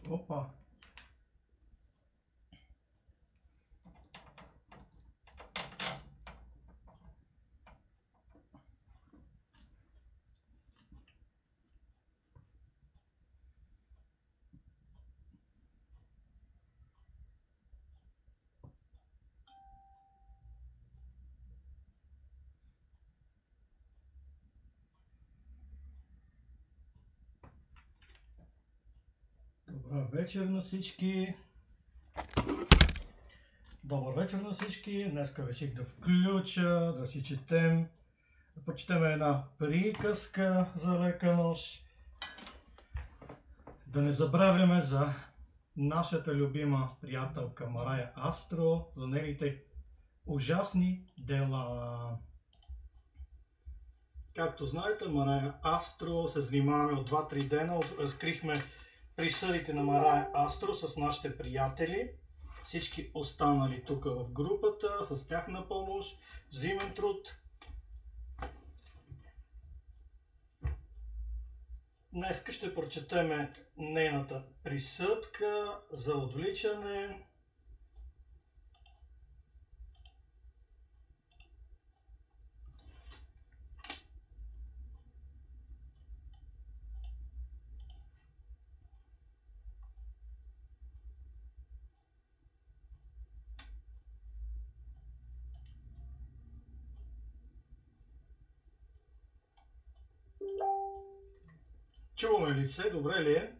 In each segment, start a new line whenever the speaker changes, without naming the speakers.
Опа. Добър вечер на всички. Добър вечер на всички. Днеска реших да включа, да си четем. Да прочетем една приказка за лека нощ. Да не забравяме за нашата любима приятелка Марая Астро, за нейните ужасни дела. Както знаете, Марая Астро се занимаваме от 2-3 дена. Разкрихме присъдите на Марая Астро с нашите приятели. Всички останали тук в групата, с тяхна помощ, взаимен труд. Днес ще прочетем нейната присъдка за отвличане. Чуваме ли се? Добре ли е?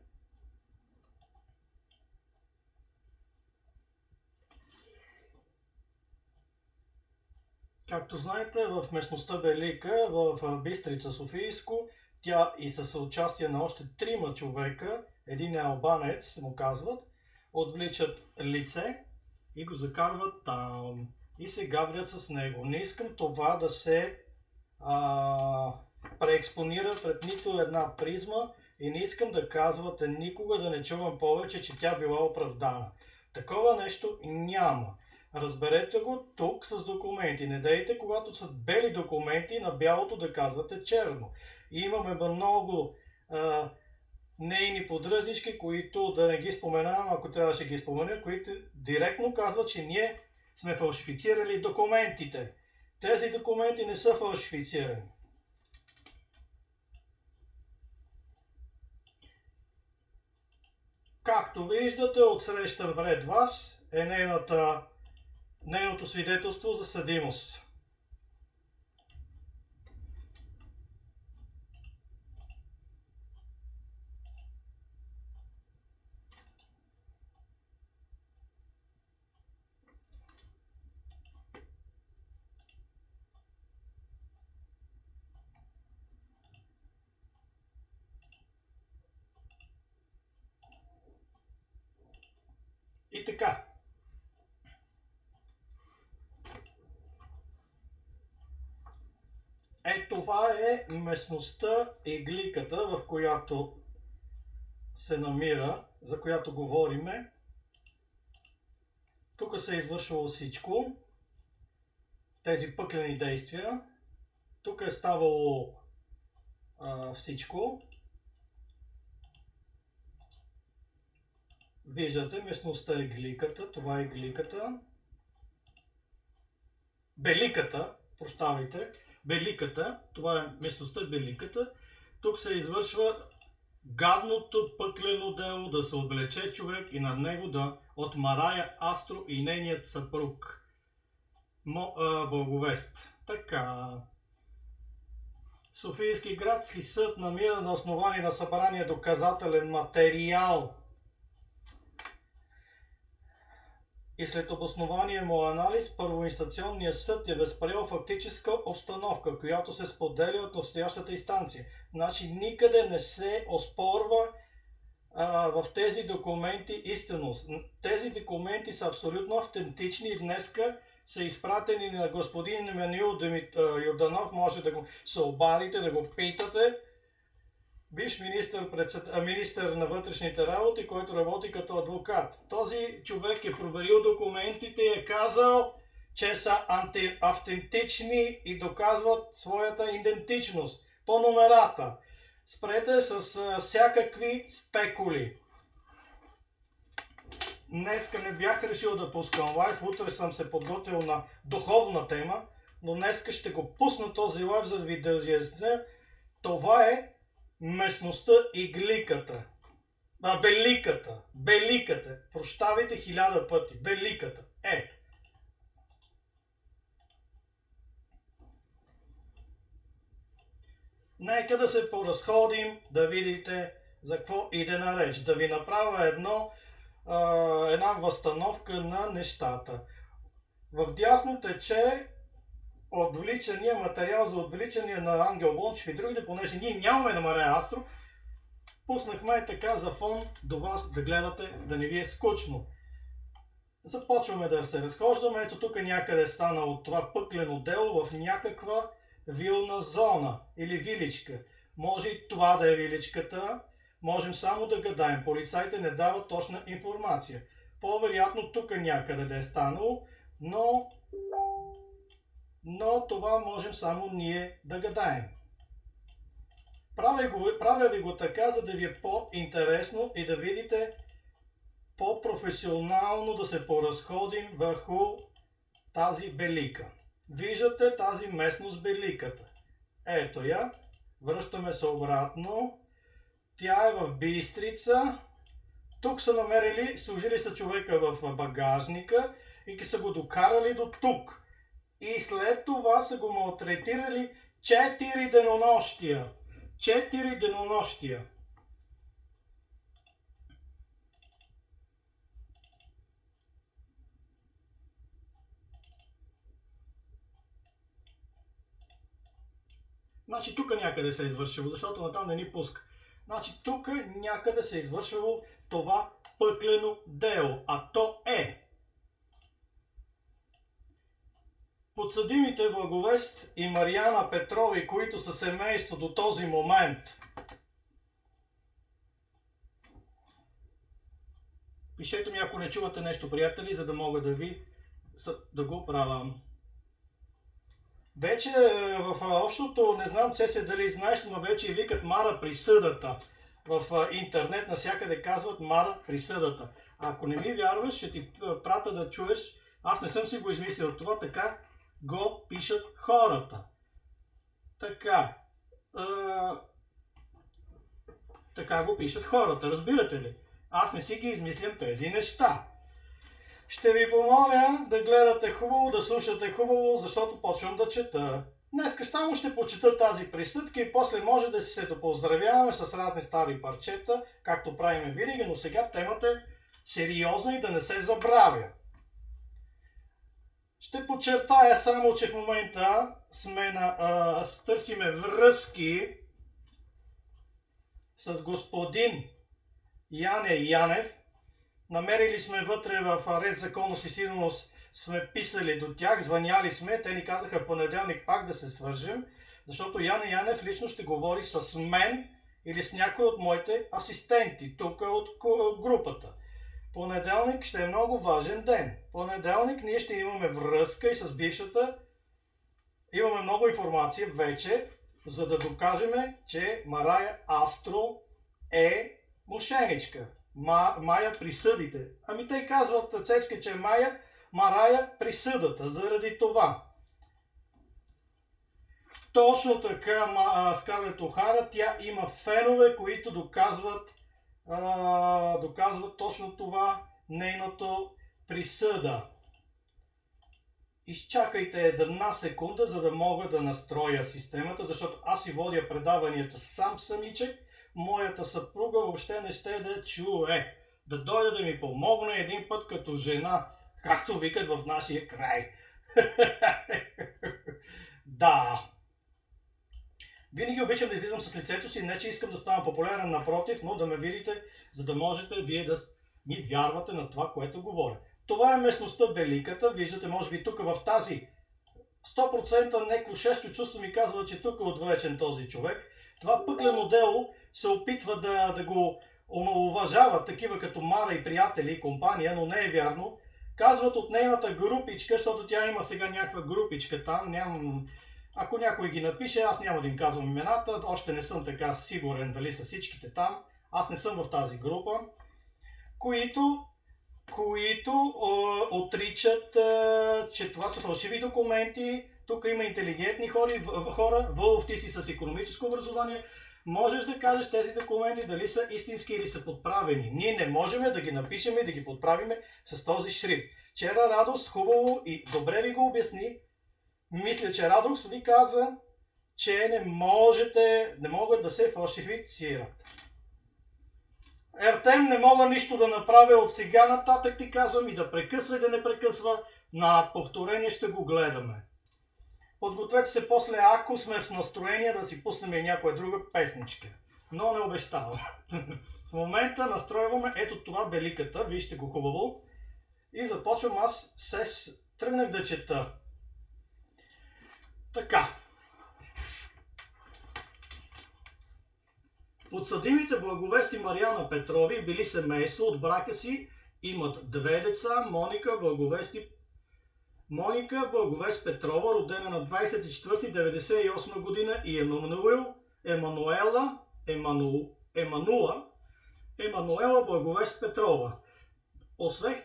Както знаете, в местността Белика, в Бистрица, Софийско, тя и със съучастие на още 3 човека, един е албанец, му казват, отвличат лице и го закарват там и се гаврят с него. Не искам това да се преекспонира пред нито една призма и не искам да казвате никога, да не чувам повече, че тя била оправдана. Такова нещо няма. Разберете го тук с документи. Не дейте, когато са бели документи, на бялото да казвате черно. И имаме много нейни поддръжнички, които, да не ги споменавам, ако трябваше да ги спомена, които директно казват, че ние сме фалшифицирали документите. Тези документи не са фалшифицирани. Както виждате, отсреща пред вас е нейното свидетелство за съдимост. И така. Това е местността Игликата, в която се намира, за която говориме. Тук се е извършвало всичко. Тези пъклени действия. Тук е ставало всичко. Виждате, местността Игликата. Това е Игликата. Беликата, прощавайте. Беликата, това е местността Беликата. Тук се извършва гадното пъклено дело да се отвлече човек и над него да от Марая Астро и нейният съпруг. Благовест. Така. Софийски градски съд намира на основание на събрания доказателен материал и след обоснование му анализ, първоинстанционният съд е възприел фактическа обстановка, която се споделя от настоящата инстанция. Значи никъде не се оспорва в тези документи истинност. Тези документи са абсолютно автентични и днеска са изпратени на господин Емануил Йорданов. Може да го се обадите, да го питате. Бивш министър на вътрешните работи, който работи като адвокат. Този човек е проверил документите и е казал, че са автентични и доказват своята идентичност по номерата. Спрете с всякакви спекули. Днеска не бях решил да пускам лайв, утре съм се подготвил на духовна тема, но днеска ще го пусна този лайв, за да ви държа. Това е местността Игликата. Беликата. Прощавайте 1000 пъти. Беликата. Ето. Нека да се поразходим, да видите за какво иде на реч. Да ви направя една възстановка на нещата. В дясно тече отвличания, материал за отвличане на Ангел Бончев и другите, понеже ние нямаме на Мария Астро, пуснахме така за фон до вас да гледате, да не ви е скучно. Започваме да се разхождаме. Ето тук някъде е станало това пъклено дело в някаква вилна зона или виличка. Може и това да е виличката. Можем само да гадаем. Полицайите не дават точна информация. По-вероятно тук някъде да е станало, но това можем само ние да гадаем. Правя ви го така, за да ви е по-интересно и да видите по-професионално да се поразходим върху тази белика. Виждате тази местност Беликата. Ето я. Връщаме се обратно. Тя е в Бистрица. Тук са намерили, сложили са човека в багажника и са го докарали до тук. И след това са го малтретирали 4 денонощия. 4 денонощия. Значи тук някъде се е извършило, защото натам не ни пуска. Значи тук някъде се е извършило това пъклено дело, а то е подсъдимите Благовест и Мариана Петрови, които са семейство до този момент. Пишете ми, ако не чувате нещо, приятели, за да мога да го правя. Вече в общото, не знам, Цеце, дали знаеш, но вече викат Мара присъдата. В интернет навсякъде казват Мара присъдата. Ако не ми вярваш, ще ти пратя да чуеш. Аз не съм си го измислил това, така го пишат хората. Така го пишат хората, разбирате ли? Аз не си ги измислям тези неща. Ще ви помоля да гледате хубаво, да слушате хубаво, защото почвам да чета. Днеска само ще почета тази присъдка и после може да си се допоздравяваме с разни стари парчета, както правиме винаги, но сега темата е сериозна и да не се забравя. Ще подчертая само, че в момента търсиме връзки с господин Яне Янев. Намерили сме вътре в Ред, законност и сигурност, сме писали до тях, звъняли сме, те ни казаха в понеделник пак да се свържем, защото Яне Янев лично ще говори с мен или с някой от моите асистенти, тук от групата. Понеделник ще е много важен ден. Понеделник ние ще имаме връзка и с бившата. Имаме много информация вече, за да докажем, че Мария Астро е мошеничка. Мая присъдите. Ами те казват, Цецка, че Марая присъдата, заради това. Точно така, Скарлет Охара, тя има фенове, които доказват точно това, нейното присъда. Изчакайте една секунда, за да мога да настроя системата, защото аз си водя предаванията самичък. Моята съпруга въобще не ще да чуе. Да дойде да ми помогне един път като жена, както викат в нашия край. Да. Винаги обичам да излизам с лицето си, не че искам да ставам популярен, напротив, но да ме видите, за да можете вие да ми вярвате на това, което говоря. Това е местността Беликата. Виждате, може би тук в тази 100% някакво шесто чувство ми казва, че тук е отвлечен този човек. Това пъклено дело се опитва да го омалуважават такива като Мара и приятели и компания, но не е вярно. Казват от нейната групичка, защото тя има сега някаква групичка там. Ако някой ги напише, аз няма да им казвам имената, още не съм така сигурен дали са всичките там. Аз не съм в тази група, които отричат, че това са фалшиви документи. Тук има интелигентни хора, Вълов, ти си с икономическо образование, можеш да кажеш тези документи дали са истински или са подправени. Ние не можем да ги напишем и да ги подправим с този шрифт. Вчера Радост хубаво и добре ви го обясни. Мисля, че Радост ви каза, че не могат да се фалшифицират. Ертем не мога нищо да направя от сега нататък, ти казвам, и да прекъсва и да не прекъсва. На повторение ще го гледаме. Подгответе се после, ако сме в настроение, да си пуснем и някоя друга песничка. Но не обещавам. В момента настройваме ето това беликата, вижте го хубаво. И започвам, аз се тръгнах да чета. Така. Подсъдимите Благовест и Мариана Петрови били семейство от брака си, имат две деца, Моника Благовест Петрова, родена на 24-98 година, и Емануела Благовест Петрова. Освен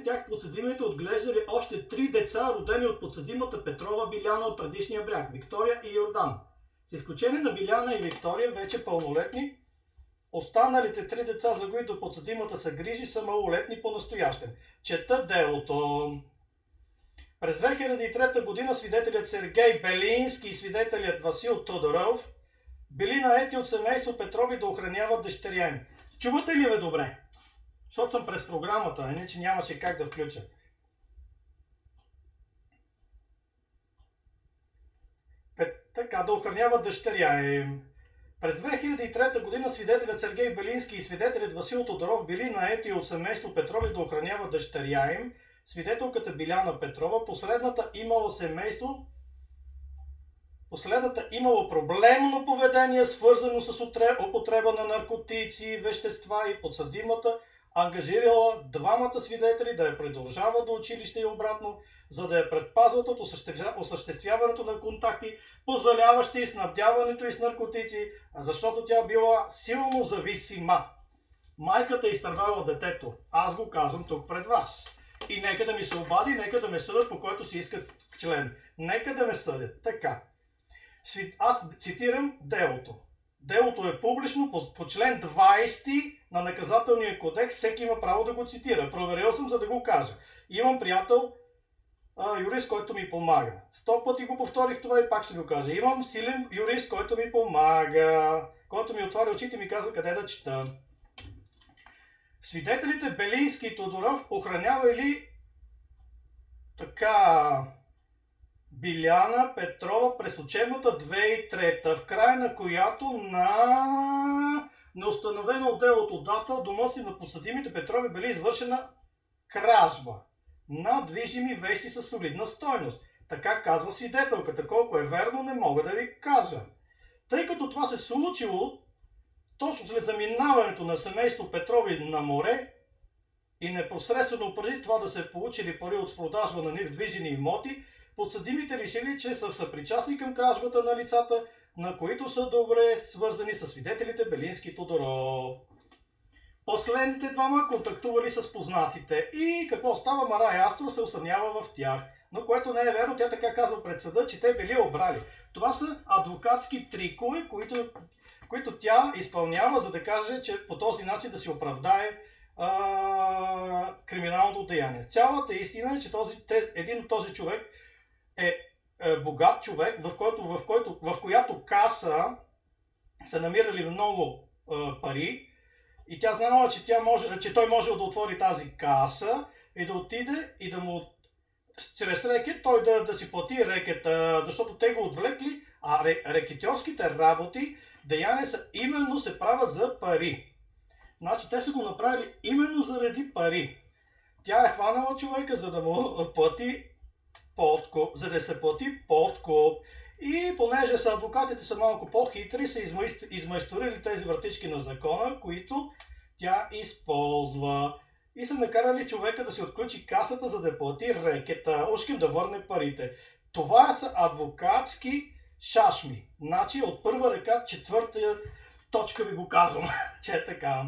тях подсъдимите отглеждали още 3 деца, родени от подсъдимата Петрова Биляна от предишния бряг, Виктория и Йордан. С изключение на Биляна и Виктория, вече пълнолетни, останалите 3 деца, за които подсъдимата се грижи, са малолетни по-настоящем. Чета делото. През 2003 година свидетелят Сергей Белински и свидетелят Васил Тодоров били наети от семейство Петрови да охраняват дъщеря им. Чувате ли ме добре? Защото съм през програмата, иначе нямаше как да включа. Така, да охраняват дъщеря им. През 2003 година свидетелят Сергей Белински и свидетелят Васил Тодоров били наети от семейство Петрови да охраняват дъщеря им, свидетелката Биляна Петрова. Последната имало проблемно поведение, свързано с употреба на наркотици, вещества, и подсъдимата ангажирала двамата свидетели да я продължават до училище и обратно, за да я предпазват от осъществяването на контакти, позволяващи снабдяването й с наркотици, защото тя била силно зависима. Майката е изтървала детето. Аз го казвам тук пред вас. И нека да ми се обади, нека да ме съдят, по който си искат член. Нека да ме съдят. Така. Аз цитирам делото. Делото е публично по член 20 на наказателния кодекс. Всеки има право да го цитира. Проверил съм, за да го кажа. Имам приятел, юрист, който ми помага. 100 пъти го повторих това и пак ще го кажа. Имам силен юрист, който ми помага, който ми отваря очите и ми казва къде да чета. Свидетелите Белински и Тодоров охранявали така Биляна Петрова през учебната 2003, в края на която на неустановена от делото дата в дома си на подсъдимите Петрови били извършена кражба на движими вещи със солидна стойност. Така казва свидетелката. Колко е верно, не мога да ви кажа. Тъй като това се случило точно след заминаването на семейство Петрови на море и непосредствено преди това да се получили пари от продажба на недвижими имоти, подсъдимите решили, че са съпричастни към кражбата на лицата, на които са добре свързани с свидетелите Белински и Тодоров. Последните двама контактували с познатите. И какво става? Марая Астро се усъмнява в тях. Но което не е верно, тя така казва пред съда, че те били обрали. Това са адвокатски трикове, които тя изпълнява, за да каже, че по този начин да си оправдае криминалното деяние. Цялата истина е, че един от този човек е богат човек, в която каса са намирали много пари, и тя знала, че той може да отвори тази каса и да отиде и да му чрез рекет той да си плати рекета, защото те го отвлекли, а рекетьорските работи, деяния именно се правят за пари. Значи те са го направили именно заради пари. Тя е хванала човека, за да му плати подкуп, за да се плати подкуп. И понеже адвокатите са малко по-хитри, са измайсторили тези вратички на закона, които тя използва. И са накарали човека да си отключи касата, за да плати рекета, ушким да върне парите. Това са адвокатски шашми. Значи от първа ръка, четвърта точка ви го казвам, че е така.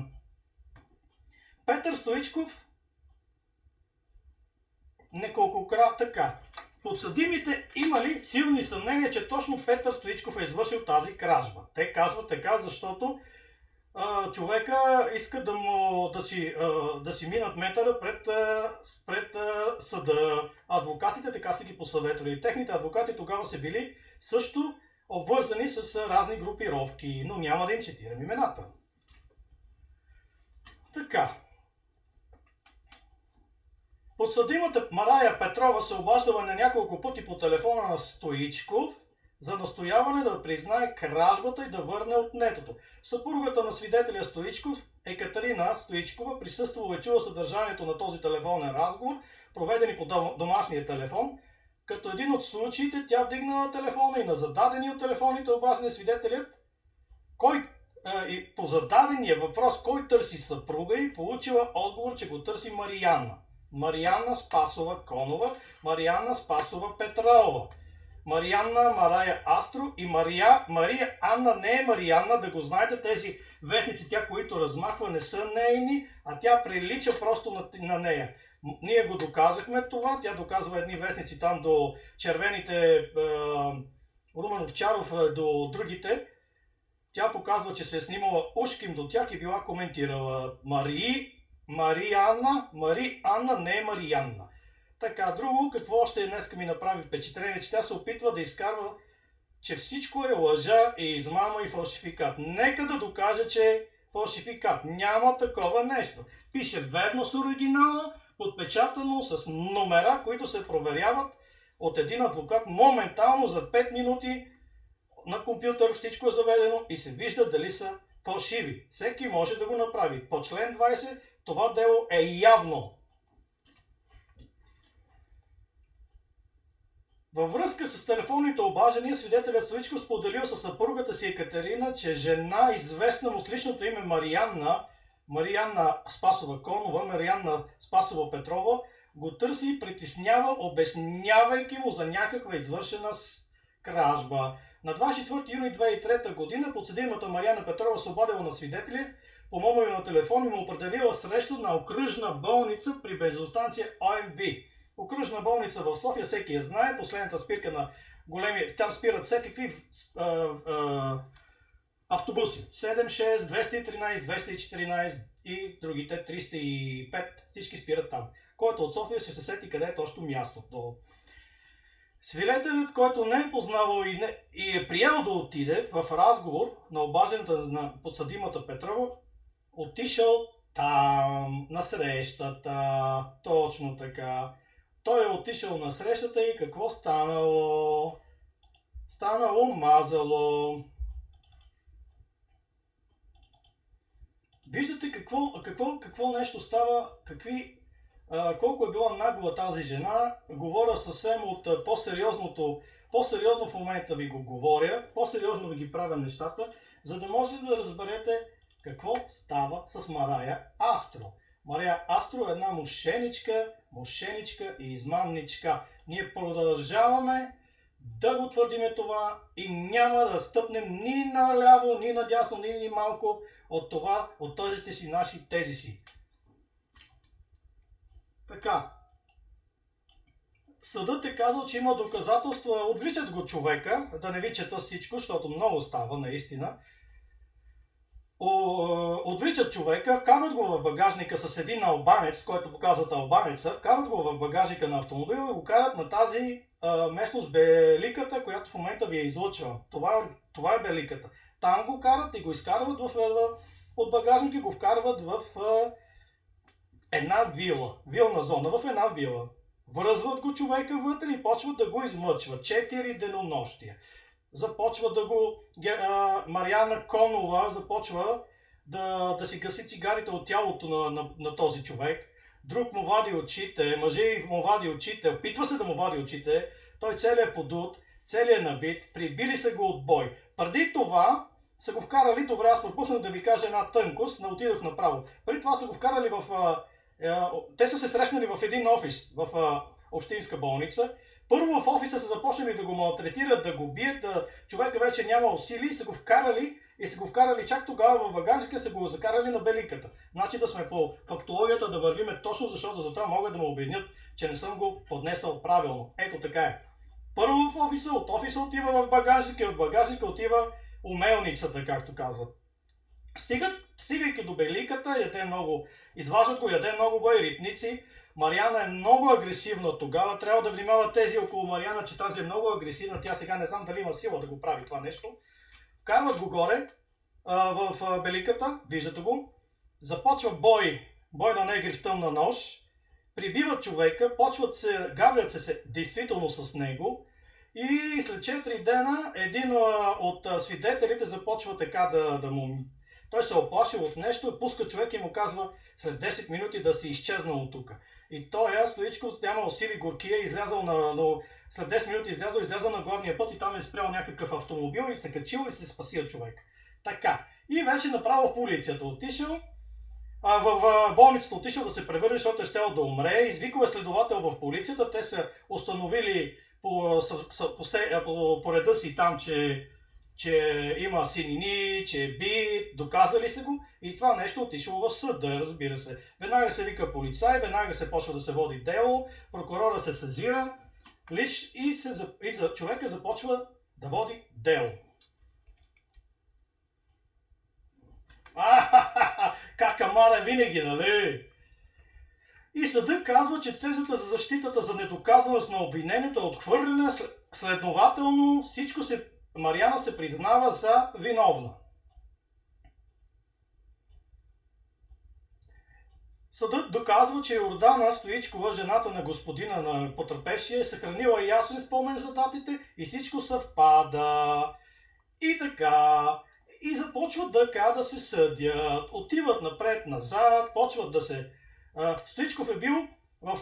Петър Стоичков неколкократно така. Подсъдимите имали силни съмнения, че точно Петър Стоичков е извършил тази кражба. Те казват така, защото човека иска да си минат метъра пред съда. Адвокатите така са ги посъветвали. Техните адвокати тогава са били също обвързани с разни групировки, но няма да им цитирам имената. Така. Подсъдимата Марая Петрова се обаждала на няколко пъти по телефона на Стоичков за настояване да признае кражбата и да върне отнетото. Съпругата на свидетеля Стоичков, Екатерина Стоичкова, присъствала и чула съдържанието на този телефонен разговор, проведени по домашния телефон. Като един от случаите тя вдигнала телефона и на зададени от телефоните обаждане свидетелят, и по зададения въпрос кой търси съпруга и получила отговор, че го търси Марианна. Марианна Спасова Конова, Марианна Спасова Петрова. Марианна Марая Астро и Мария Анна не е Марианна, да го знаете, тези вестници, тя, които размахва, не са нейни, а тя прилича просто на нея. Ние го доказахме това, тя доказва едни вестници там до червените, Румен Овчаров до другите. Тя показва, че се е снимала ушким до тях и била коментирала Марианна не е Марианна. Така, друго, какво още днес ми направи впечатление, че тя се опитва да изкарва, че всичко е лъжа и измама и фалшификат. Нека да докаже, че е фалшификат. Няма такова нещо. Пише верно с оригинала, подпечатано с номера, които се проверяват от един адвокат моментално за 5 минути на компютър, всичко е заведено и се вижда дали са фалшиви. Всеки може да го направи. По член 20 това дело е явно. Във връзка с телефонните обаждания, свидетелят Стоичков споделил със съпругата си Екатерина, че жена, известна му с личното име Марианна Спасова Конова, Марианна Спасова Петрова, го търси и притеснява, обяснявайки му за някаква извършена кражба. На 24 юни 2003 година подсъдимата Марианна Петрова се обадила на свидетеля по мобилния телефон и му определила среща на окръжна болница при бензиностанция ОМВ. Окръжна болница в София, всеки я знае, последната спирка на големи, там спират всякакви автобуси. 76, 213, 214 и другите 305, всички спират там. Който от София ще се сети къде е точно мястото. Свидетелят, който не е познавал и е приел да отиде в разговор на обаждането на подсъдимата Петрова, отишъл там, на срещата, точно така. Той е отишъл на срещата и какво станало? Станало мазало. Виждате какво нещо става, колко е била нагла тази жена. Говоря съвсем от по-сериозно в момента ви го говоря, по-сериозно ви ги правя нещата, за да можете да разберете какво става с Марая Астро. Мария Астро е една мошеничка и измамничка. Ние продължаваме да го твърдиме това и няма да стъпнем ни наляво, ни надясно, ни малко от тези си наши тези си. Така. Съдът е казал, че има доказателства, отвличат го човека, да не ви чета всичко, защото много става наистина. Отвличат човека, карат го в багажника с един албанец, който показват албанеца, карат го в багажника на автомобила и го карат на тази местност Беликата, която в момента ви е излъчвам. Това е Беликата. Там го карат и го изкарват от багажника и го вкарват в една вилна зона, в една вила. Връзват го човека вътре и почват да го измъчват. 4 денонощия. Започва да го... Марианна Конова започва да си гаси цигарите от тялото на този човек. Друг му вади очите, мъжи му вади очите, опитва се да му вади очите. Той целият е подут, целият е набит, прибили са го от бой. Преди това са го вкарали, добре, аз пропуснах да ви кажа една тънкост, не отидох направо. Преди това са го вкарали те са се срещнали в един офис, в общинска болница. Първо в офиса са започнали да го малтретират, да го бият, човека вече нямал сили и са го вкарали чак тогава в багажника, са го закарали на Беликата. Значи да сме по фактологията да вървиме точно, защото за това могат да му обединят че не съм го поднесъл правилно. Ето така е. Първо в офиса, от офиса отива в багажника и от багажника отива умелницата, както казват. Стигайки до беликата, яде много, изваждат го, яде много ритници. Мариана е много агресивна тогава, трябва да внимават тези около Мариана, че тази е много агресивна, тя сега не знам дали има сила да го прави това нещо. Вкарват го горе в беликата, виждате го, започва бой на негри в тъмна нощ, прибиват човека, гаврят се действително с него и след 4 дена един от свидетелите започва така да му... Той се оплашил от нещо, пуска човек и му казва след 10 минути да си изчезнал от тук. И той Стоичков нямал сили горкия, след 10 минути излязъл на главния път и там е спрял някакъв автомобил и се качил и се спасил човек. Така. И вече направо в полицията отишъл, в болницата отишъл да се превърне, защото е щел да умре. Извикал е следовател в полицията, те са установили по реда си там, че има синини, че е бит, доказали се го и това нещо отишло в съда, разбира се. Веднага се вика полицай, веднага се почва да се води дело, прокурора се сезира и човека започва да води дело. Как амана винаги, нали? И съдът казва, че тезата за защитата за недоказаност на обвинението е отхвърлена, следователно Мариана се признава за виновна. Съдът доказва, че Йордана Стоичкова, жената на господина на потърпевшия, е съхранила ясен спомен за датите и всичко съвпада. И така... И започват да се съдят, отиват напред-назад, почват да се... Стоичков е бил в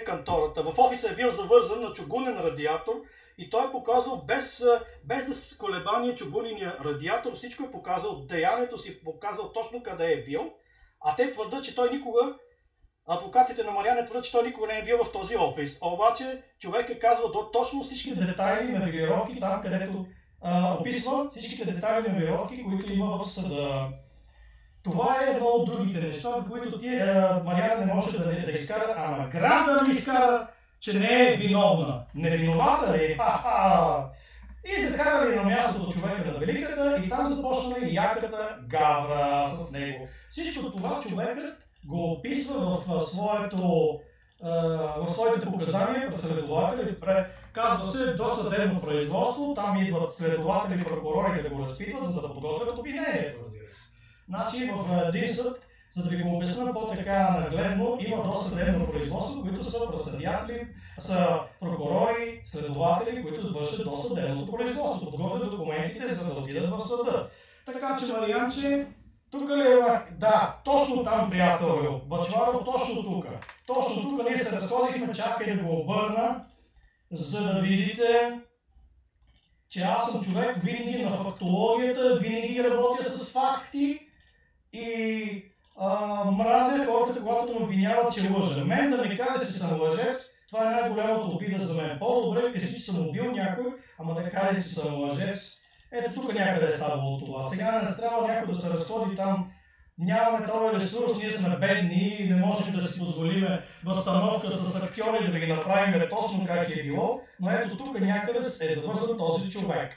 кантората, в офиса е бил завързан на чугунен радиатор и той е показал без да се колебание чугунения радиатор, всичко е показал, деянието си показал точно къде е бил, а те твърдят, че той никога, адвокатите на Мариана твърдят, че той никога не е бил в този офис. Обаче човек е казва точно всичките детайли на мебелировки, там където описва всичките детайли на мебелировки, които има в съда. Това е едно от другите неща, за които Мариана не може да изкара, ама грам да не изкара, че не е виновна. Невиновата е, И закарали на мястото човека на Великата и там започнали яката гавра с него. Всичко това човекът го описва в своите показания пред следователи. Казва се досъдебно производство, там идват следователи и прокурори да го разпитват, за да подготвят обвинението. Значи в един съд, за да ви го обясня по-така нагледно, има досъдебно производство, които са съдиатели, са прокурори, следователи, които вършат досъдебното производство, подготвят документите, за да отидат в съда. Така че, Марианче, тук ли е? Да, точно там, приятел, Бъчваров, точно тук. Точно тук ние се разходихме, чакай да го обърна, за да видите, че аз съм човек винаги на фактологията, винаги работя с факти и мразя хората, когато ме обвиняват, че лъжа. Мен да ми каже, че съм лъжец, това е най-голямата обида за мен. По-добре кажи, че съм убил някой, ама да каже, че съм лъжец. Ето тук някъде е ставало това. Сега не трябва някой да се разходи там. Нямаме този ресурс, ние сме бедни и не можем да си позволим възстановка с актьори да ги направим точно как е било, но ето тук някъде е завързан този човек.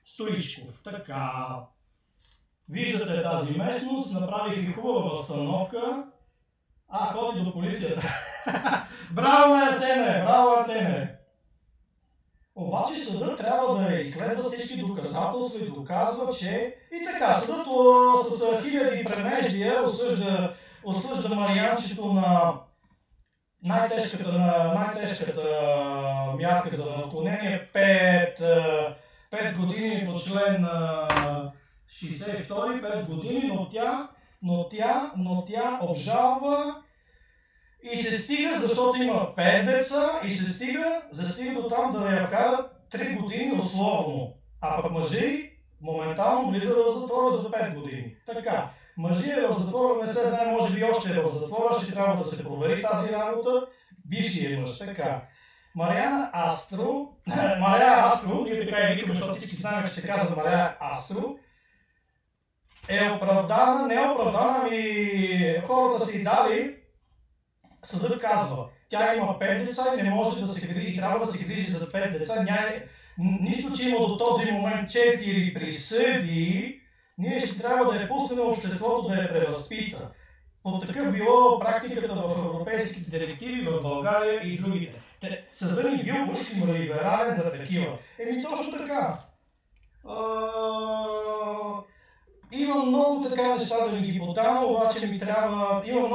Стоичков. Така. Виждате тази местност, направих и хубава възстановка. Ходи до полицията. Браво на Атене, браво Атене! Обаче съдът трябва да изследва всички доказателства и доказва, че и така, съдът с хиляди премеждия осъжда Марианчето на най-тежката мярка за наклонение 5 години по член 62, 5 години, но тя обжалва и се стига, защото има 5 деца и се стига до там да я вкарат 3 години условно. А пък мъжи моментално влиза в затвора за 5 години. Така, мъжи е в затвора, не се знае, може би още е в затвора, ще трябва да се провери тази работа. Бившият мъж, така. Мария Астро, ние така я викаме, защото всички знаем, че се казва Мария Астро, е оправдана, не е оправдана, хората си дали, съдът казва, тя има 5 деца и не може да се грижи, трябва да се грижи за 5 деца. Нищо, че има до този момент 4 присъди, ние ще трябва да я пуснем в обществото да я превъзпита. По такъв било практиката в европейските директиви, в България и другите. Съдът ни бил ушким либерален за такива. Точно така. Има много така неща да ви ги подам, обаче ми трябва... Има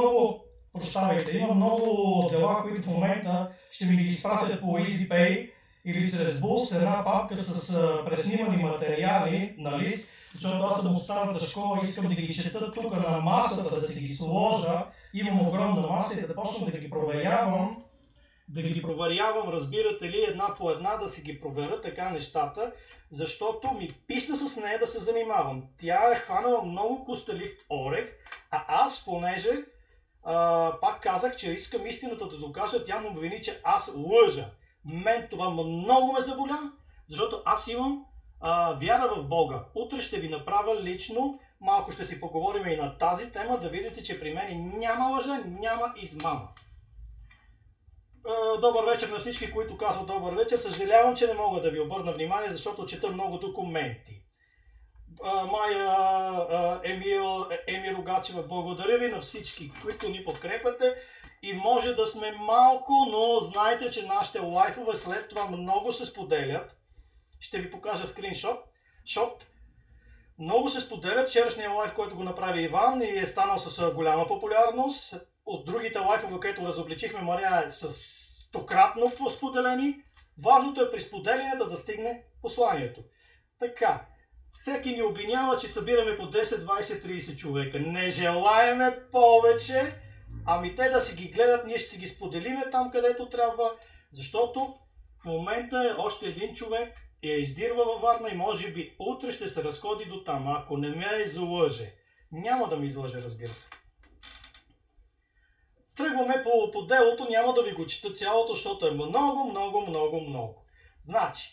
много дела, които в момента ще ми ги изпратят по EasyPay или чрез Boost, една папка с преснимани материали на лист, защото аз съм от старата школа и искам да ги чета тук на масата, да си ги сложа. Имам огромна маса и да почна да ги проверявам. Разбирате ли, една по една да си ги проверя така нещата, защото ми писна с нея да се занимавам. Тя е хванала много костелив орех, а аз, понеже пак казах, че искам истината да докажа, тя му обвини, че аз лъжа. Мен това много ме заболя, защото аз имам вяра в Бога. Утре ще ви направя лично, малко ще си поговорим и на тази тема, да видите, че при мен няма лъжа, няма измама. Добър вечер на всички, които казват добър вечер. Съжалявам, че не мога да ви обърна внимание, защото чета много документи. Майя Еми Рогачева, благодаря ви на всички, които ни подкрепяте, и може да сме малко, но знайте, че нашите лайфове след това много се споделят. Ще ви покажа скриншот. Много се споделят. Вчерашния лайф, който го направи Иван, и е станал с голяма популярност. От другите лайфове, които разобличихме Мария, е с стократно споделени. Важното е при споделянето да стигне посланието. Така. Всеки ни обвинява, че събираме по 10, 20, 30 човека. Не желаеме повече, ами те да си ги гледат, ние ще си ги споделиме там, където трябва, защото в момента още един човек издирва във Варна и може би утре ще се разходи до там, ако не ме излъже. Няма да ми излъже, разбира се. Тръгваме по делото, няма да ви го чета цялото, защото е много. Значи,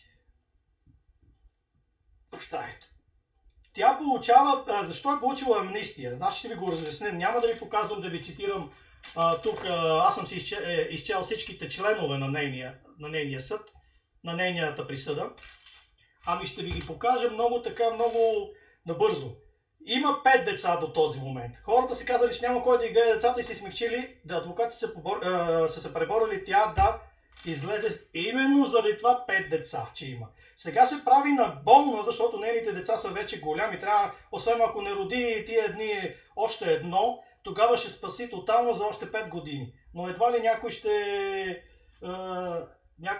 прощайте. Тя получава... Защо е получила амнистия? Значи ще ви го разясня. Няма да ви показвам, да ви цитирам тук. Аз съм си изчел всичките членове на нейния съд, на нейната присъда. Ами ще ви ги покажа много набързо. Има 5 деца до този момент. Хората си казали, че няма кой да ги гледа децата и си смекчили, да адвокати са се преборили тя да излезе именно заради това 5 деца, че има. Сега се прави на болна, защото нейните деца са вече голями. Трябва, освен ако не роди тия дни още едно, тогава ще спаси тотално за още 5 години. Но едва ли някой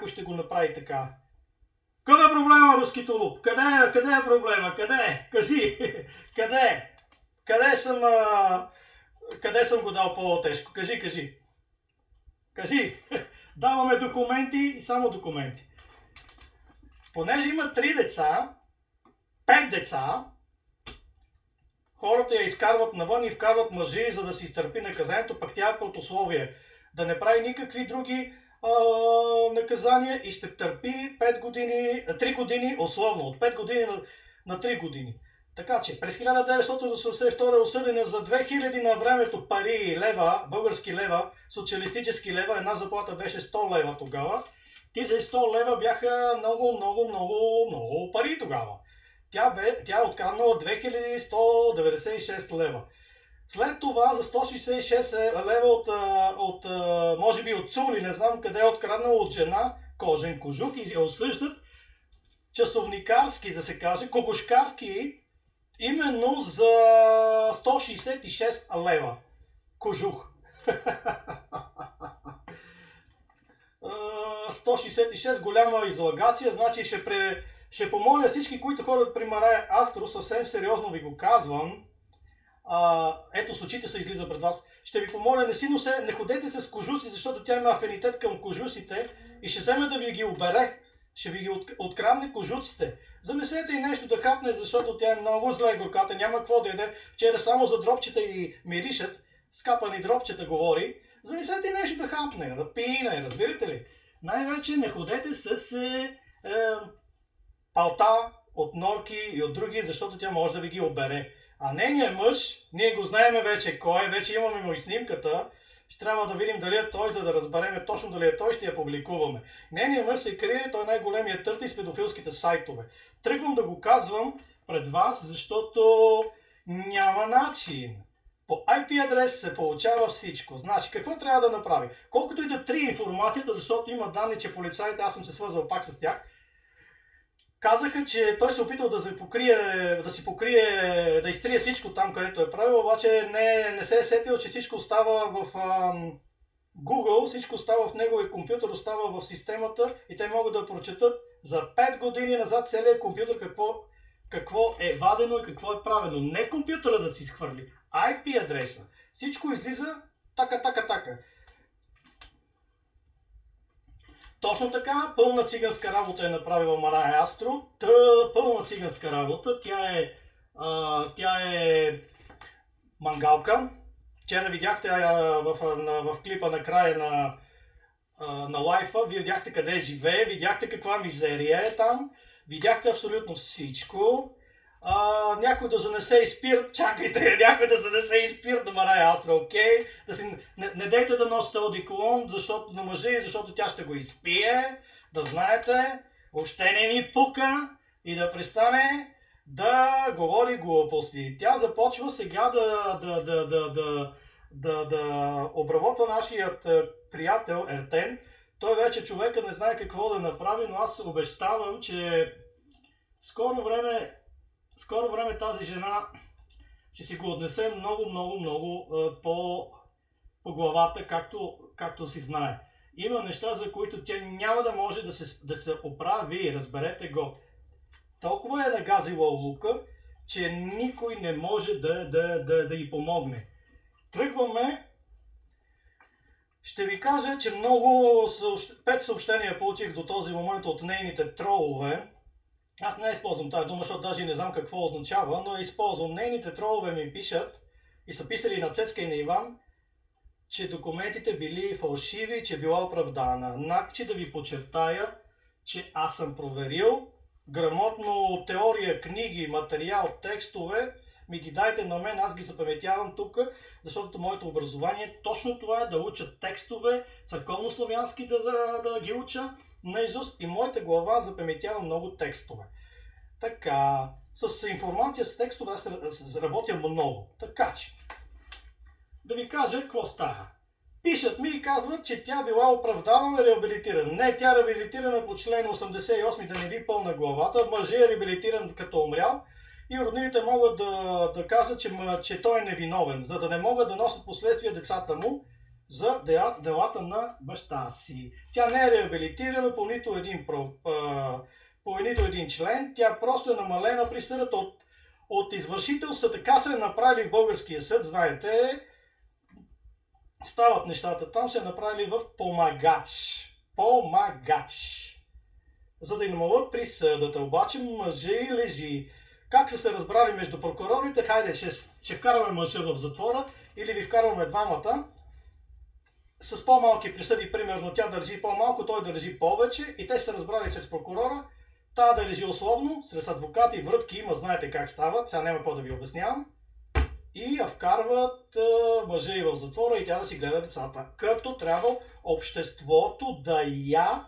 ще го направи така. Къде е проблема, руски тулуп? Къде е проблема? Къде? Кажи! Къде? Къде съм го дал по-тежко? Кажи! Даваме документи и само документи. Понеже има 3 деца, 5 деца, хората я изкарват навън и вкарват мъжи, за да си изтърпи наказанието, пък тя е под условие да не прави никакви други наказания и ще търпи 3 години условно, от 5 години на 3 години. Така че през 1982 е осъдена за 2000 на времето пари, лева, български лева, социалистически лева, една заплата беше 100 лева тогава. Тези 100 лева бяха много пари тогава. Тя е откраднала 2196 лева. След това за 166 лева от може би от Цули, не знам къде е откраднала от жена, кожен кожух, и я осъждат часовникарски, да се каже, кокошкарски, именно за 166 лева кожух. 166, голяма излагация, значи ще помоля всички, които ходят при Мария Астро, съвсем сериозно ви го казвам, ето с очите се излиза пред вас, ще ви помоля, не ходете с кожуци, защото тя има афинитет към кожуците и ще вземе да ви ги обере, ще ви ги открадне кожуците. Замесете и нещо да хапне, защото тя е много зле горката, няма какво да яде. Вчера само за дропчета и миришат, скапани дропчета говори. Занесете нещо да хапне, да пине, разбирате ли? Най-вече не ходете с палта от норки и от други, защото тя може да ви ги обере. А нейният мъж, ние го знаеме вече кой е, вече имаме му и снимката, ще трябва да видим дали е той, за да разбереме точно дали е той, ще я публикуваме. Нейният мъж се крие, той е най-големият търти с педофилските сайтове. Тръгвам да го казвам пред вас, защото няма начин. По IP адрес се получава всичко. Значи, какво трябва да направи? Колкото и да трие информацията, защото има данни, че полицаите, аз съм се свързал пак с тях, казаха, че той се опитал да си покрие, да изтрие всичко там, където е правил, обаче не се е сетил, че всичко остава в Google, всичко остава в неговия компютър, остава в системата и те могат да прочетат за 5 години назад целият компютър какво е вадено и какво е правено. Не компютъра да си изхвърли, IP адреса. Всичко излиза така. Точно така, пълна циганска работа е направила Марая Астро. Пълна циганска работа. Тя е мангалка. Вчера видяхте в клипа на края на лайфа, вие видяхте къде живее, видяхте каква мизерия е там, видяхте абсолютно всичко. Някой да занесе и спирт, чакайте, някой да занесе и спирт на Марая Астро, окей? Не дейте да носите одеколон, защото на мъжи, защото тя ще го изпие, да знаете, въобще не ми пука и да престане да говори глупости. Тя започва сега да обработва нашият приятел Ертен. Той вече човека не знае какво да направи, но аз обещавам, че скоро време тази жена ще си го отнесе много по главата, както си знае. Има неща, за които тя няма да може да се оправи, разберете го. Толкова е нагазила лука, че никой не може да й помогне. Тръгваме. Ще ви кажа, че 5 съобщения получих до този момент от нейните тролове. Аз не използвам тази дума, защото даже не знам какво означава, но използвам. Нейните тролове ми пишат и са писали на Цецка и на Иван, че документите били фалшиви, че била оправдана. Значи да ви подчертая, че аз съм проверил грамотно теория, книги, материал, текстове, ми ги дайте на мен, аз ги запаметявам тук, защото моето образование е точно това е да уча текстове, църковнославянски да ги уча наизуст и моята глава запаметява много текстове. Така, с информация, с текстове аз работя много. Така че, да ви кажа какво става. Пишат ми и казват, че тя била оправдана и реабилитирана. Не, тя е реабилитирана по член 88, да не ви пълна главата. Мъжът е реабилитиран като умрял и роднините могат да кажат, че той е невиновен, за да не могат да носят последствия децата му за делата на баща си. Тя не е реабилитирана по нито един член, тя просто е намалена присъдата от извършител. Така се е направили в българския съд, знаете, стават нещата там, се направили в помагач. За да им намалят присъдата, обаче мъжи лежи. Как са се разбрали между прокурорите? Хайде, ще вкараме мъжа в затвора или ви вкарваме двамата с по-малки присъди, примерно тя държи по-малко, той държи повече и те се разбрали чрез прокурора, тя да лежи условно, сред адвокати, врътки има, знаете как стават, сега няма какво да ви обяснявам, и я вкарват мъжа и в затвора и тя да си гледа децата, като трябва обществото да я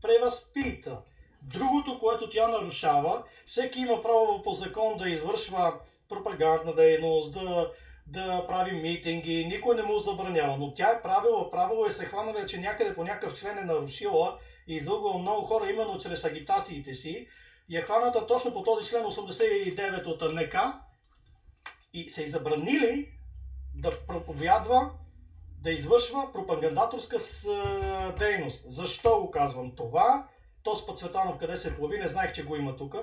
превъзпита. Другото, което тя нарушава, всеки има право по закон да извършва пропагандна дейност, да прави митинги, никой не му забранява, но тя е правило е се хванала, че някъде по някакъв член е нарушила и излъгвала много хора именно чрез агитациите си и е хваната точно по този член 89 от НК и се забранили да проповядва, да извършва пропагандаторска дейност. Защо го казвам това? Този път Цветанов къде се появи, не знаех, че го има тук.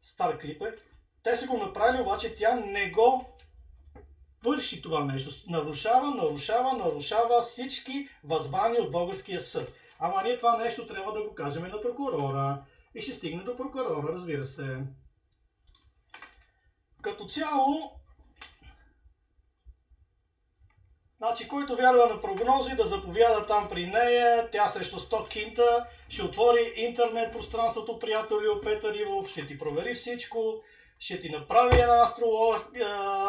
Стар клип е. Те са го направили, обаче тя не го върши това нещо. Нарушава всички възбрани от българския съд. Ама ние това нещо трябва да го кажем на прокурора. И ще стигне до прокурора, разбира се. Като цяло, значи, който вярва на прогнози, да заповяда там при нея, тя срещу 100 кинта, ще отвори интернет пространството, приятелю Петър Ивов, ще ти провери всичко, ще ти направи една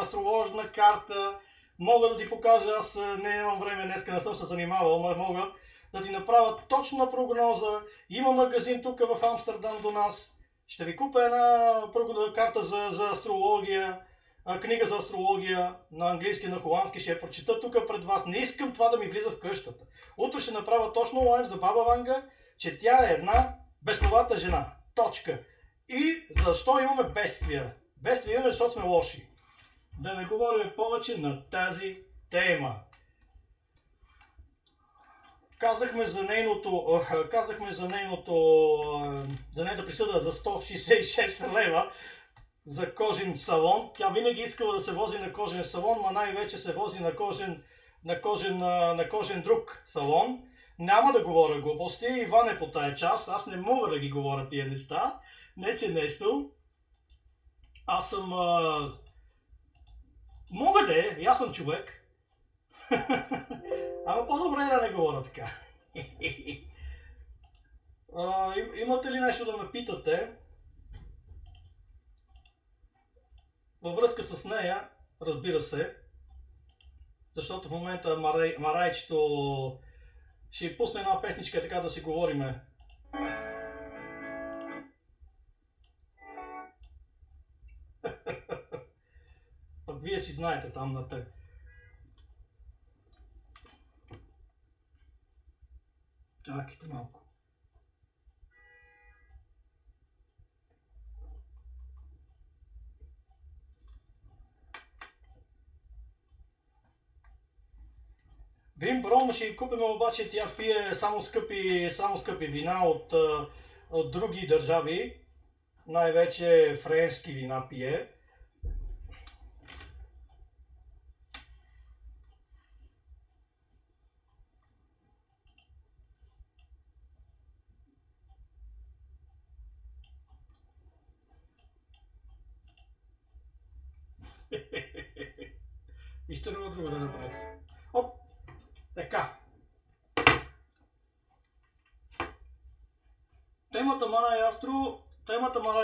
астрологна карта, мога да ти покажа, аз не имам време, днеска не съм се занимавал, но мога да ти направя точна прогноза. Има магазин тук в Амстердам до нас, ще ви купя една карта за астрология, книга за астрология на английски, на холандски, ще я прочита тук пред вас. Не искам това да ми влиза в къщата. Утре ще направя точно лайв за баба Ванга, че тя е една безновата жена. Точка. И защо имаме бедствия? Бедствия имаме, защото сме лоши. Да не говорим повече на тази тема. Казахме за нейната присъда за 166 лева за кожен салон. Тя винаги искала да се вози на кожен салон, но най-вече се вози на кожен друг салон. Няма да говоря глупости, Иван е по тая част, аз не мога да ги говоря тия неща. Не че нещо. Аз съм... Мога да е, аз съм човек. Ама по-добре да не говоря така. Имате ли нещо да ме питате? Във връзка с нея, разбира се, защото в момента Марайчето ще пусне една песничка, така да си говориме. Пък вие си знаете там на теб. Чакайте малко. Вин Бром ще купим, обаче тя пие само скъпи вина от други държави. Най-вече френски вина пие. Вижте едно друго да направите. Оп! Така. Темата Марай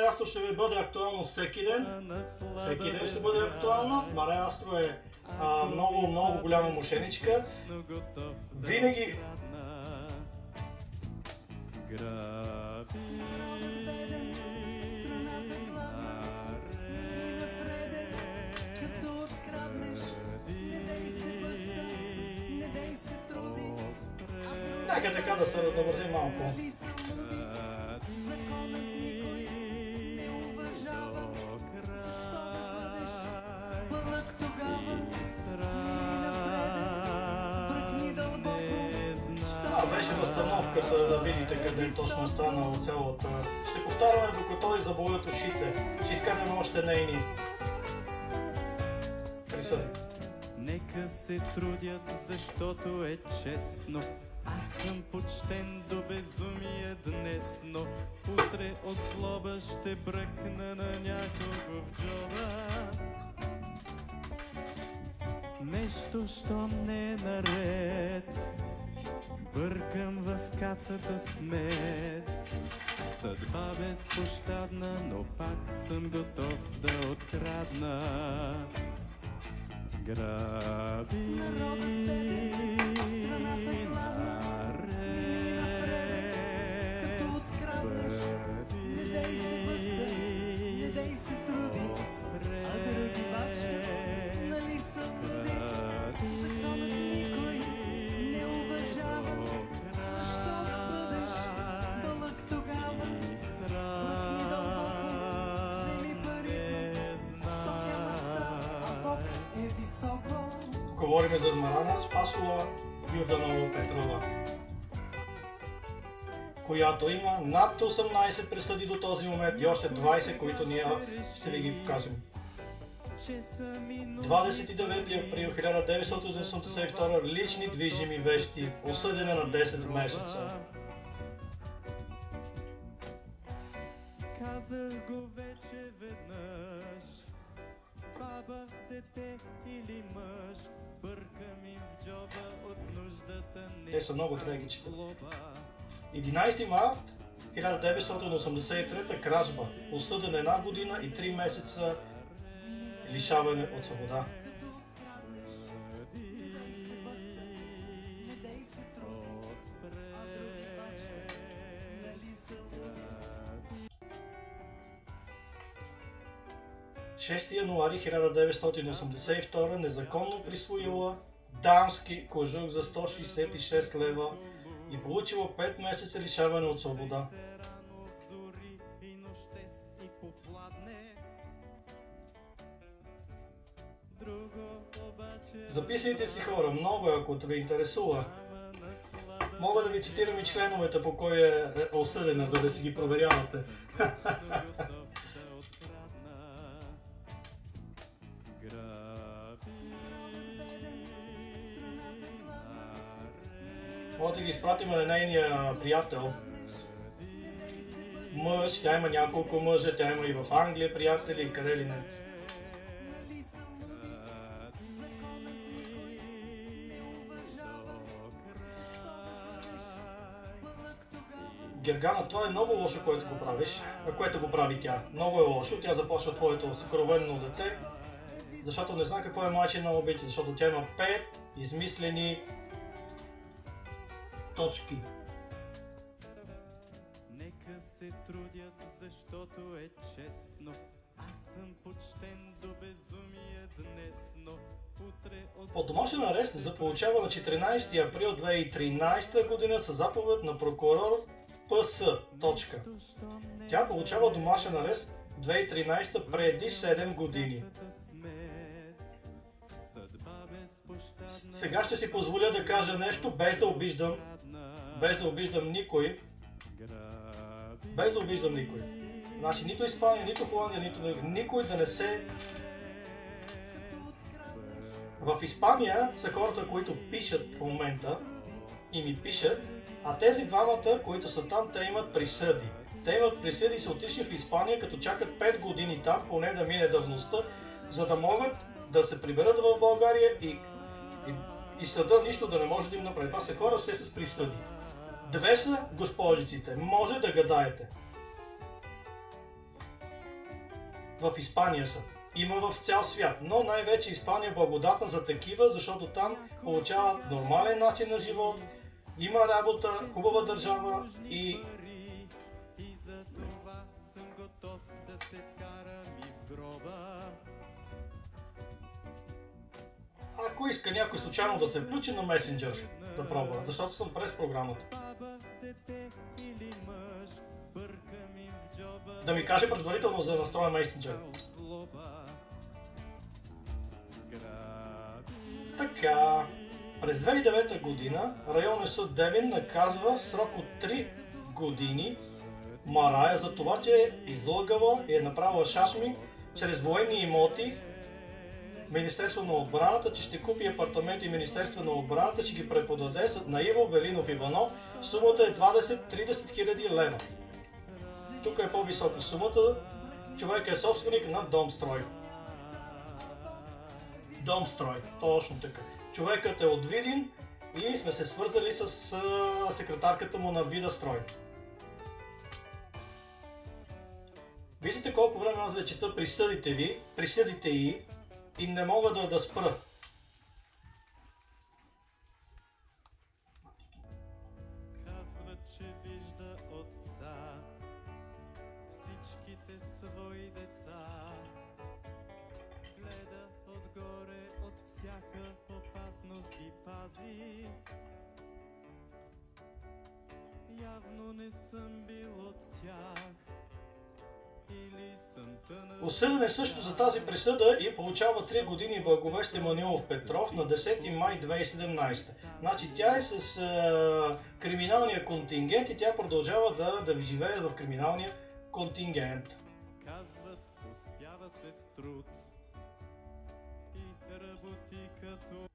Астро ще ви бъде актуална всеки ден. Всеки ден ще бъде актуална. Марай Астро е много голяма мошеничка. Винаги... Нека така да се разнообрази малко. Беше разстановката да видите къде точно е станала цялата. Ще повтаряме докато и заболят ушите. Ще изкараме още нейни присъди.
Нека се трудят, защото е честно. Аз съм почтен до безумие днес, но утре от злоба ще бръкна на някого в джоба. Нещо, щом не е наред, бъркам в кацата смет. Съдба безпощадна, но пак съм готов да открадна. Граби наред,
като откраднеш, не дей се върта, не дей се труди, а други бачка, нали са луди, законът никой не уважава, защо да бъдеш бълък тогава, бръкни дълбоко, вземи парите, стокя маса, а Бог е високо.
Говорим за Марана Спасова Юрданова Петрова, която има над 18 присъди до този момент и още 20, които ние ще ви ги покажем. 29 април 1982, лични движими вещи, осъдена на 10 месеца.
казах го вече веднъж. Баба, дете или мъж, бъркам им в джоба от нуждата.
Те са много трагични. 11 март 1983 кражба, осъден 1 година и 3 месеца лишаване от свобода. Шести януари 1982 незаконно присвоила дамски кожух за 166 лева и получила 5 месеца лишаване от свобода. Записайте си, хора, много, ако те ви интересува. Мога да ви цитирам и членовете, по кой е осъдена, за да си ги проверявате. Може да ги изпратим на нейния приятел. Мъж, тя има няколко мъжа, тя има и в Англия приятели, и къде ли не. Гергана, това е много лошо, което го прави тя. Много е лошо. Тя започва твоето съкровенно дете, защото не знае какво е майчина обич, защото тя има 5 измислени точки.
Нека се трудят, защото е честно. Аз съм почтен до безумие днес, но утре от...
Под домашен арест заполучава на 14 април 2013 година със заповед на прокурор ПС. Тя получава домашен арест 2013 преди 7 години. Сега ще си позволя да кажа нещо без да обиждам никой. Без да обиждам никой. Значи нито Испания, нито Холандия, никой да не се... В Испания са хората, които пишат в момента и ми пишат, а тези двамата, които са там, те имат присъди. Те имат присъди и са отишли в Испания, като чакат 5 години там, поне да мине давността, за да могат да се приберат в България и съда нищо да не може да им направи. Това са хора с присъди. 2 са госпожиците, може да гадаете. В Испания са. Има в цял свят, но най-вече Испания е благодатна за такива, защото там получават нормален начин на живот, има работа, хубава държава и... Ако иска някой случайно да се включи на Messenger да пробва, защото съм през програмата. Да ми каже предварително за настроя Messenger. Така, през 2009 година районен съд Девин наказва срок от 3 години Марая за това, че е излъгала и е направила шашми чрез военни имоти Министерство на отбраната, че ще купи апартаменти Министерство на отбраната, ще ги преподаде на Иво Велинов Иванов. Сумата е 20-30 хиляди лева. Тук е по-висока сумата. Човек е собственик на Домстрой. Домстрой, точно така. Човекът е от Видин и сме се свързали с секретарката му на Видастрой. Виждате колко време аз да чета присъдите и не мога да спра.
Казва, че вижда отца, всичките свои деца. Гледа отгоре, от всяка опасност ги пази. Явно не съм бил от тях.
Осъден е също за тази присъда и получава 3 години Благовест Емануилов Петров на 10 май 2017. Значи тя е с криминалния контингент и тя продължава да живее в криминалния контингент.
Казват, успява се с труд и работи като...